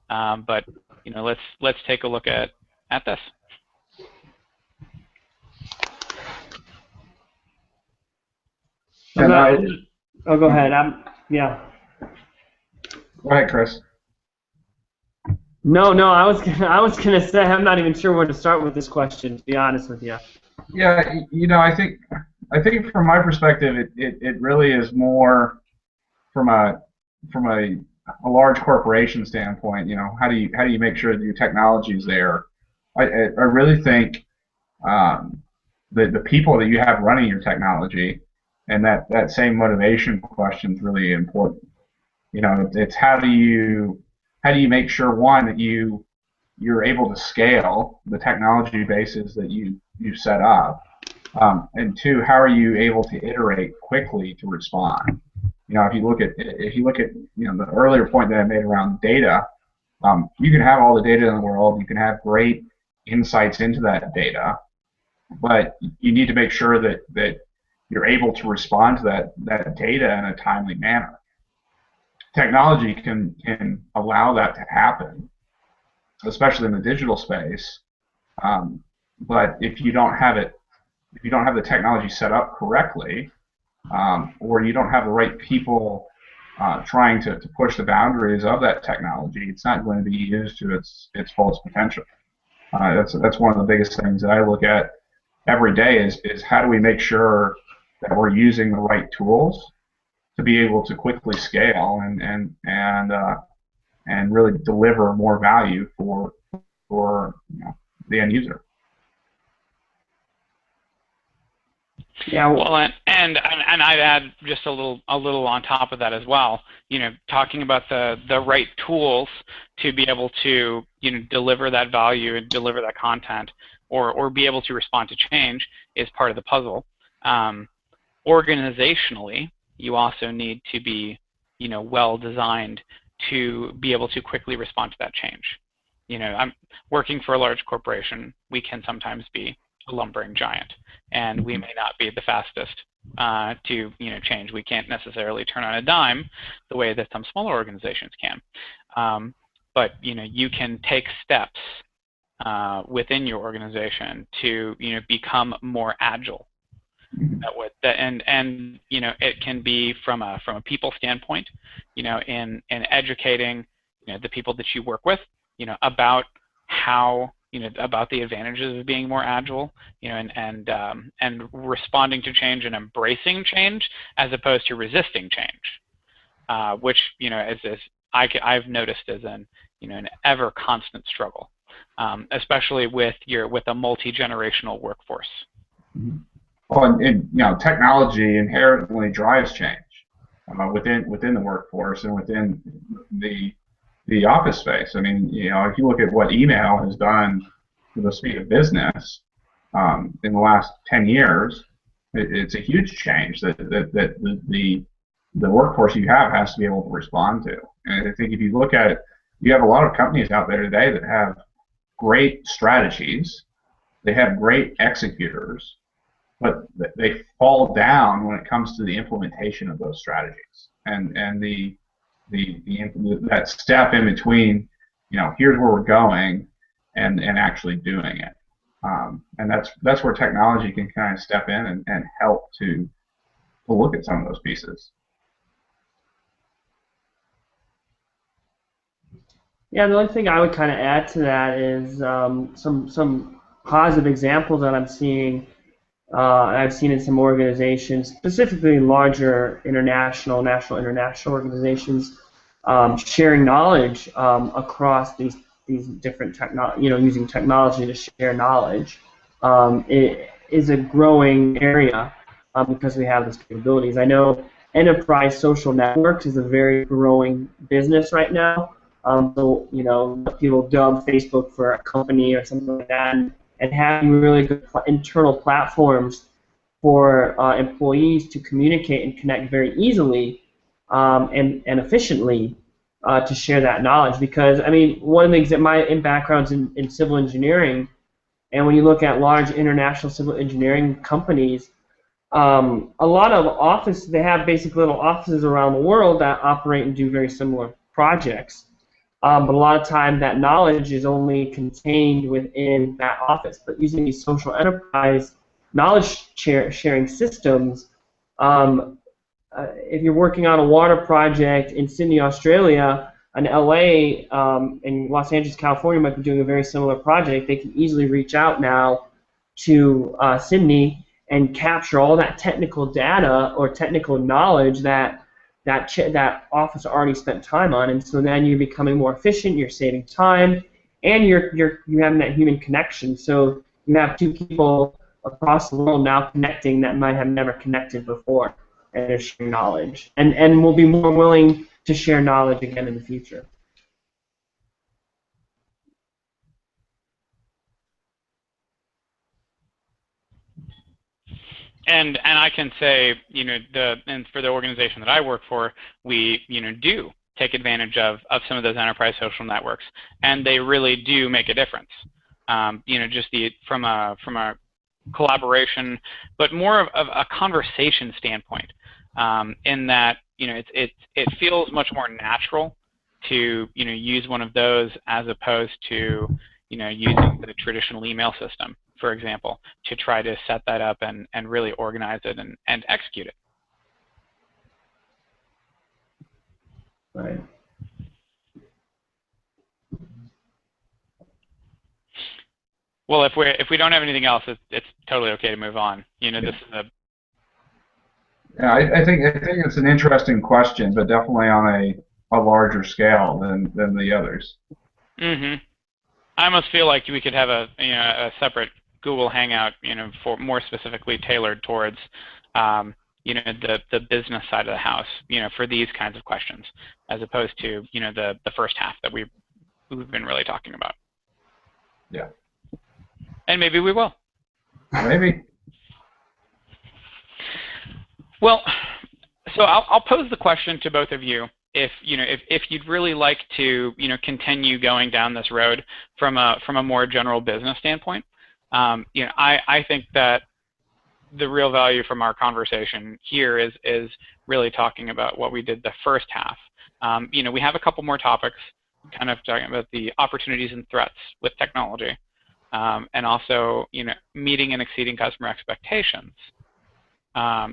but let's take a look at this. Go ahead. Yeah. Go ahead, Chris. No, I was gonna say I'm not even sure where to start with this question, to be honest with you. Yeah, I think from my perspective, it really is more from a large corporation standpoint. How do you make sure that your technology is there? I really think the people that you have running your technology and that same motivation question is really important. It's how do you make sure, one, that you're able to scale the technology bases that you set up, and two, how are you able to iterate quickly to respond? If you look at the earlier point that I made around data, you can have all the data in the world, you can have great insights into that data, but you need to make sure that you're able to respond to that data in a timely manner. Technology can allow that to happen, especially in the digital space. But if you don't have the technology set up correctly, or you don't have the right people trying to push the boundaries of that technology, it's not going to be used to its fullest potential. That's one of the biggest things that I look at every day is how do we make sure that we're using the right tools to be able to quickly scale and really deliver more value for the end user. Yeah. Well, and I'd add just a little on top of that as well. Talking about the right tools to be able to deliver that value and deliver that content, or be able to respond to change is part of the puzzle. Organizationally, you also need to be well designed to be able to quickly respond to that change. I'm working for a large corporation. We can sometimes be a lumbering giant, and we may not be the fastest to change. We can't necessarily turn on a dime the way that some smaller organizations can. But you can take steps within your organization to become more agile. And it can be from a people standpoint, in educating the people that you work with, about how about the advantages of being more agile, and responding to change and embracing change as opposed to resisting change, which I've noticed as an ever constant struggle, especially with a multi-generational workforce. Well, technology inherently drives change within the workforce and within the office space. I mean, if you look at what email has done to the speed of business in the last 10 years, it's a huge change that the workforce you have has to be able to respond to. And I think if you look at it, you have a lot of companies out there today that have great strategies, they have great executors, but they fall down when it comes to the implementation of those strategies and that step in between, here's where we're going and actually doing it. And that's where technology can kind of step in and help to look at some of those pieces. Yeah, the only thing I would kind of add to that is some positive examples that I'm seeing. I've seen in some organizations, specifically larger national international organizations, sharing knowledge across these different using technology to share knowledge. It is a growing area because we have these capabilities. I know enterprise social networks is a very growing business right now. So people dub Facebook for a company or something like that, and having really good internal platforms for employees to communicate and connect very easily and efficiently to share that knowledge. Because, I mean, one of the things that my background's in civil engineering, and when you look at large international civil engineering companies, a lot of they have basic little offices around the world that operate and do very similar projects. But a lot of time that knowledge is only contained within that office. But using these social enterprise knowledge sharing systems, if you're working on a water project in Sydney, Australia, and LA, and Los Angeles, California might be doing a very similar project, they can easily reach out now to Sydney and capture all that technical data or technical knowledge that office already spent time on, and so then you're becoming more efficient, you're saving time, and you're having that human connection. So you have two people across the world now connecting that might have never connected before, and they're sharing knowledge, and will be more willing to share knowledge again in the future. And I can say, and for the organization that I work for, we, do take advantage of some of those enterprise social networks, and they really do make a difference. Just from a collaboration, but more of a conversation standpoint, in that, it feels much more natural to, use one of those as opposed to, using the traditional email system, for example, to try to set that up and really organize it and execute it. Right. Well, if we don't have anything else, it's totally okay to move on. This is a. Yeah, I think it's an interesting question, but definitely on a larger scale than the others. Mm-hmm. I almost feel like we could have a separate Google Hangout, for more specifically tailored towards, the business side of the house, for these kinds of questions, as opposed to, the first half that we've been really talking about. Yeah. And maybe we will. Maybe. Well, so I'll pose the question to both of you. if you'd really like to continue going down this road from a more general business standpoint, I think that the real value from our conversation here is really talking about what we did the first half. We have a couple more topics, kind of talking about the opportunities and threats with technology, and also meeting and exceeding customer expectations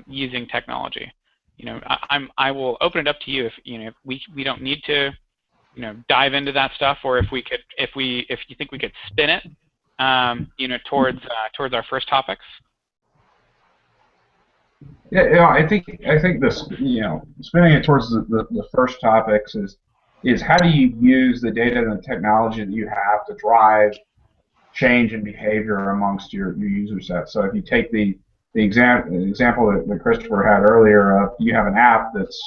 using technology. I will open it up to you if we don't need to dive into that stuff, or if you think we could spin it towards our first topics. Yeah, I think this, spinning it towards the first topics is how do you use the data and the technology that you have to drive change in behavior amongst your user set. So if you take the example that Christopher had earlier of you have an app that's,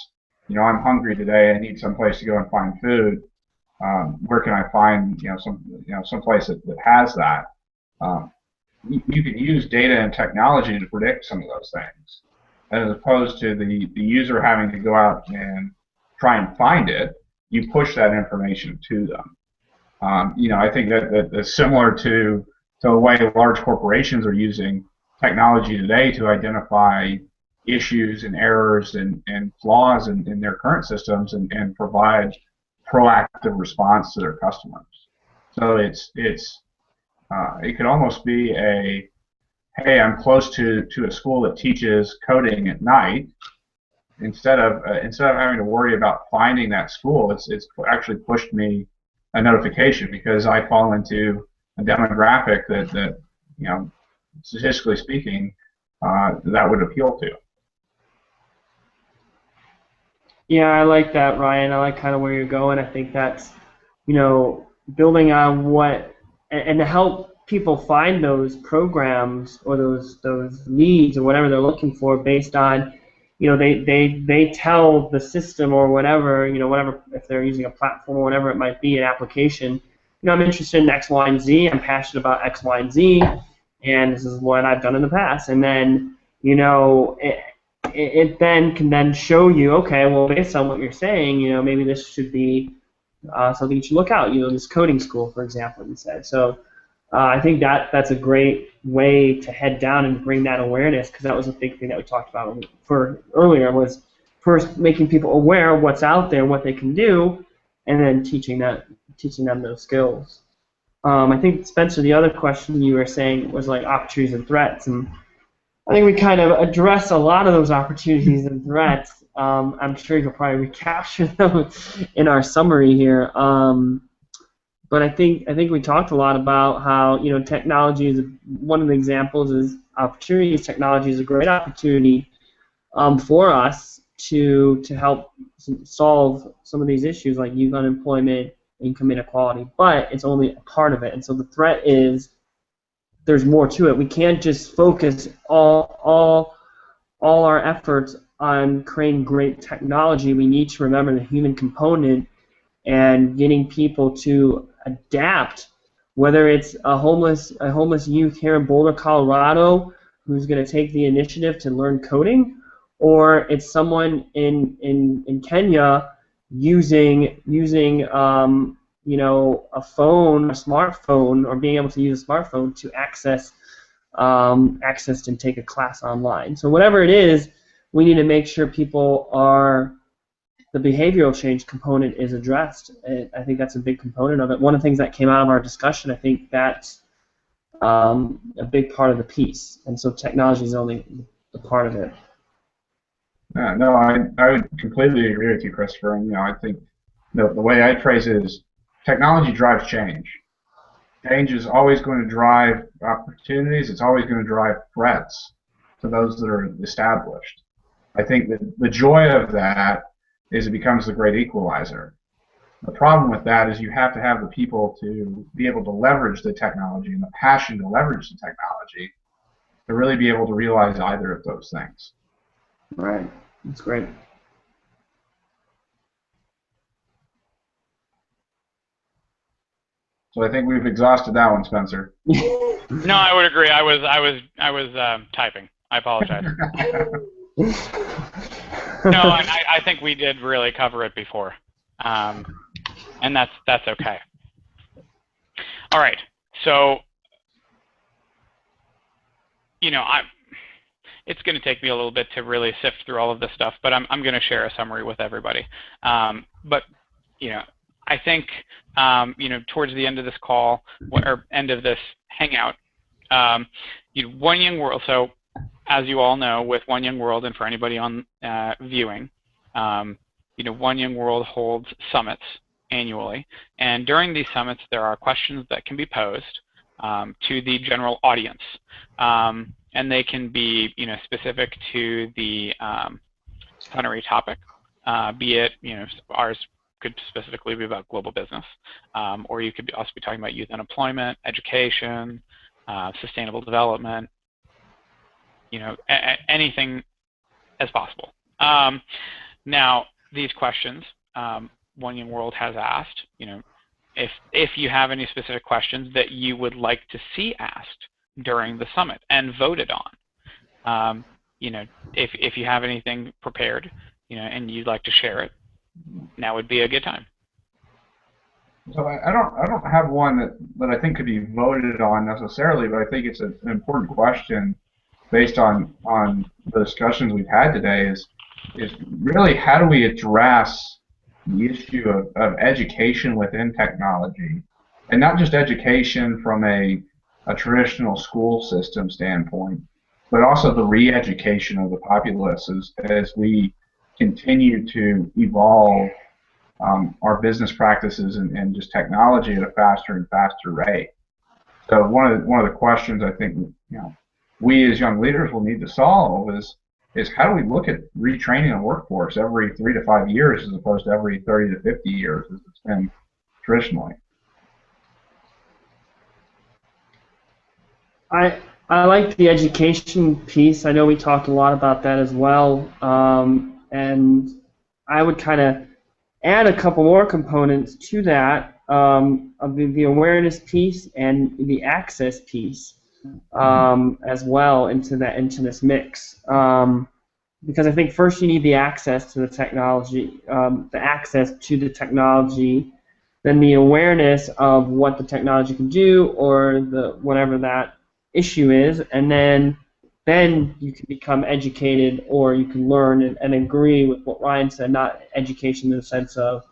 I'm hungry today, I need some place to go and find food. Where can I find some place that has that? You can use data and technology to predict some of those things, as opposed to the user having to go out and try and find it. You push that information to them. I think that's similar to the way large corporations are using technology today to identify issues and errors and flaws in their current systems and provide proactive response to their customers. So it could almost be a, hey, I'm close to a school that teaches coding at night. Instead of having to worry about finding that school, it's actually pushed me a notification because I fall into a demographic that statistically speaking, that would appeal to. Yeah, I like that, Ryan. I like kind of where you're going. I think that's, building on what, and to help people find those programs or those needs or whatever they're looking for based on, they tell the system or whatever, whatever, if they're using a platform or whatever it might be, an application, I'm interested in X, Y, and Z, I'm passionate about X, Y, and Z, and this is what I've done in the past. And then, it then can then show you, okay, well, based on what you're saying, maybe this should be something you should look out, this coding school, for example, you said. So I think that's a great way to head down and bring that awareness, because that was a big thing that we talked about earlier, was first making people aware of what's out there, what they can do, and then teaching them those skills. I think, Spencer, the other question you were saying was like opportunities and threats, and I think we kind of address a lot of those opportunities and threats. I'm sure you'll probably recapture them in our summary here. But I think we talked a lot about how technology is one of the examples is opportunities. Technology is a great opportunity for us to help solve some of these issues like youth unemployment, income inequality. But it's only a part of it, and so the threat is there's more to it. We can't just focus all our efforts on creating great technology. We need to remember the human component and getting people to adapt, whether it's a homeless youth here in Boulder, Colorado, who's going to take the initiative to learn coding, or it's someone in Kenya using a phone, a smartphone, or being able to use a smartphone to access and take a class online. So whatever it is, we need to make sure the behavioral change component is addressed. And I think that's a big component of it. One of the things that came out of our discussion, I think that's a big part of the piece. And so technology is only a part of it. No, I would completely agree with you, Christopher. And I think the way I phrase it is technology drives change. Change is always going to drive opportunities. It's always going to drive threats to those that are established. I think that the joy of that is it becomes the great equalizer. The problem with that is you have to have the people to be able to leverage the technology and the passion to leverage the technology to really be able to realize either of those things. Right. That's great. So I think we've exhausted that one, Spencer. No, I would agree. I was typing. I apologize. No, and I think we did really cover it before, and that's okay. All right, so it's going to take me a little bit to really sift through all of this stuff, but I'm going to share a summary with everybody. But I think towards the end of this call or end of this hangout, One Young World. So as you all know, with One Young World, and for anybody on viewing, One Young World holds summits annually, and during these summits, there are questions that can be posed to the general audience, and they can be specific to the plenary topic, be it ours could specifically be about global business, or you could also be talking about youth unemployment, education, sustainable development, anything as possible. Now, these questions, One Young World has asked, if you have any specific questions that you would like to see asked during the summit and voted on, if you have anything prepared, and you'd like to share it, now would be a good time. So I don't have one that I think could be voted on necessarily, but I think it's an important question based on the discussions we've had today. Is really how do we address the issue of education within technology, and not just education from a traditional school system standpoint, but also the re-education of the populace as we continue to evolve our business practices and just technology at a faster and faster rate. So one of the questions I think we as young leaders will need to solve is how do we look at retraining a workforce every 3 to 5 years as opposed to every 30 to 50 years as it's been traditionally. I like the education piece. I know we talked a lot about that as well, and I would kind of add a couple more components to that, of the awareness piece and the access piece as well into this mix. Because I think first you need the access to the technology, then the awareness of what the technology can do or whatever that issue is, and then you can become educated, or you can learn and agree with what Ryan said, not education in the sense of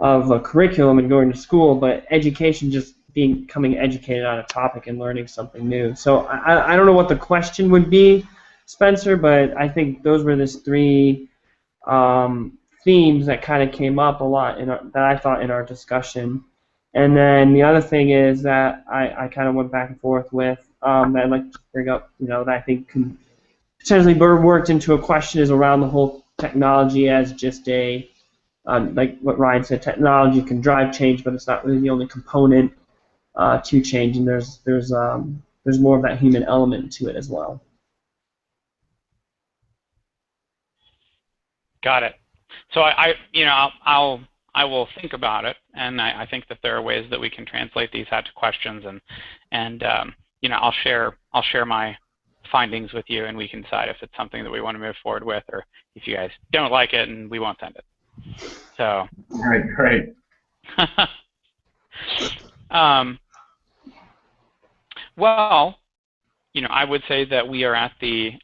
a curriculum and going to school, but education just becoming educated on a topic and learning something new. So I don't know what the question would be, Spencer, but I think those were the three themes that kind of came up a lot that I thought in our discussion. And then the other thing is that I kind of went back and forth with that I'd like to bring up, that I think can potentially be worked into a question is around the whole technology as just like what Ryan said, technology can drive change, but it's not really the only component to change, and there's more of that human element to it as well. Got it. So I will think about it, and I think that there are ways that we can translate these out to questions, and I'll share my findings with you, and we can decide if it's something that we want to move forward with, or if you guys don't like it, and we won't send it. So. Great. Well, I would say that we are at the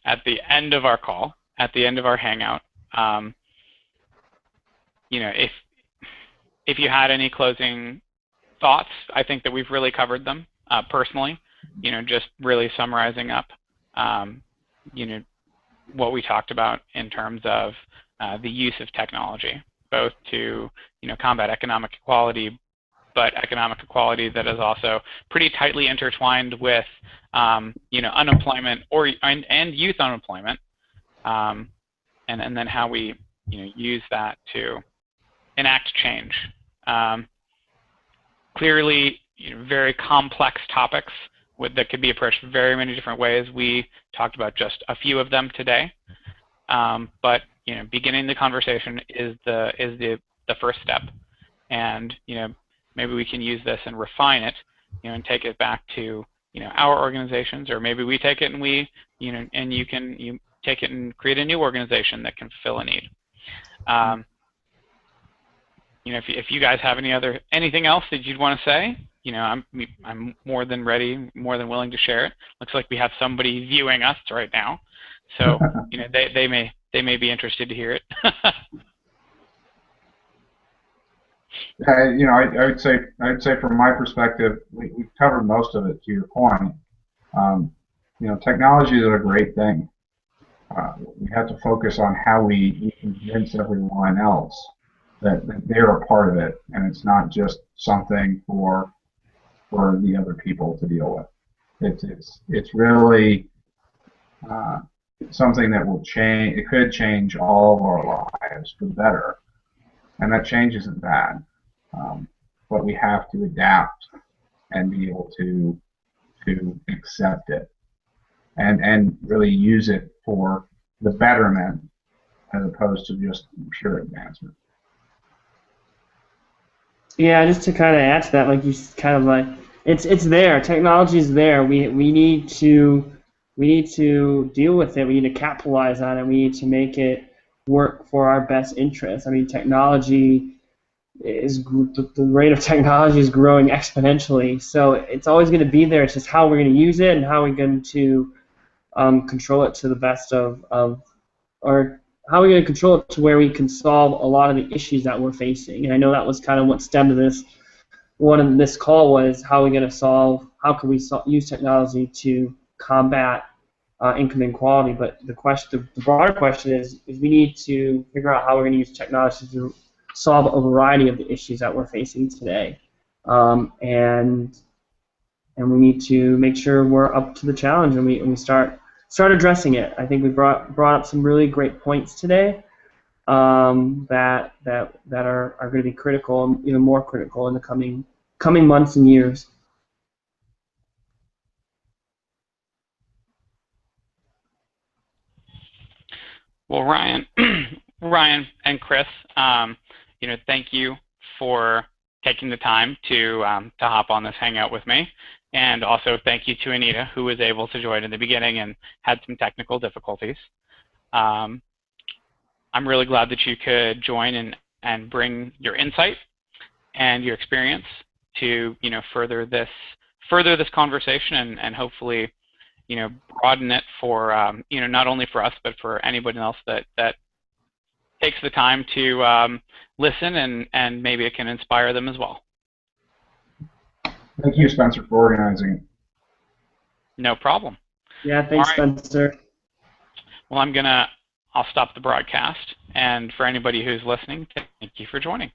end of our call, at the end of our hangout. If you had any closing thoughts, I think that we've really covered them personally. Just really summarizing up, what we talked about in terms of the use of technology, both to combat economic equality, but economic equality that is also pretty tightly intertwined with unemployment and youth unemployment, and then how we use that to enact change. Clearly, very complex topics that could be approached very many different ways. We talked about just a few of them today, but beginning the conversation is the first step, and maybe we can use this and refine it, and take it back to our organizations, or maybe we take it and and you take it and create a new organization that can fill a need. If you guys have anything else that you'd want to say, I'm more than ready, more than willing to share it. Looks like we have somebody viewing us right now, so they may be interested to hear it. I would say from my perspective, we've covered most of it. To your point, technology is a great thing. We have to focus on how we convince everyone else that they're a part of it, and it's not just something for the other people to deal with. It's really something that will change. It could change all of our lives for the better, and that change isn't bad. But we have to adapt and be able to accept it and really use it for the betterment as opposed to just pure advancement. Yeah, just to kind of add to that, like you kind of like, it's there. Technology is there. We need to deal with it. We need to capitalize on it. We need to make it work for our best interests. I mean, technology the rate of technology is growing exponentially, so it's always going to be there. It's just how we're going to use it and how we're going to control it to the best or how we're going to control it to where we can solve a lot of the issues that we're facing. And I know that was kind of what stemmed to this one in this call was how can we use technology to combat income inequality. But the broader question is we need to figure out how we're going to use technology to solve a variety of the issues that we're facing today, and we need to make sure we're up to the challenge and we start addressing it. I think we brought up some really great points today that are going to be critical, and even more critical in the coming months and years. Well, Ryan and Chris, thank you for taking the time to hop on this Hangout with me. And also thank you to Anita, who was able to join in the beginning and had some technical difficulties. I'm really glad that you could join and bring your insight and your experience to further this conversation and hopefully broaden it for not only for us but for anybody else that takes the time to listen and maybe it can inspire them as well. Thank you, Spencer, for organizing it. No problem. Yeah, thanks, All right. Spencer. Well, I'll stop the broadcast, and for anybody who's listening, thank you for joining.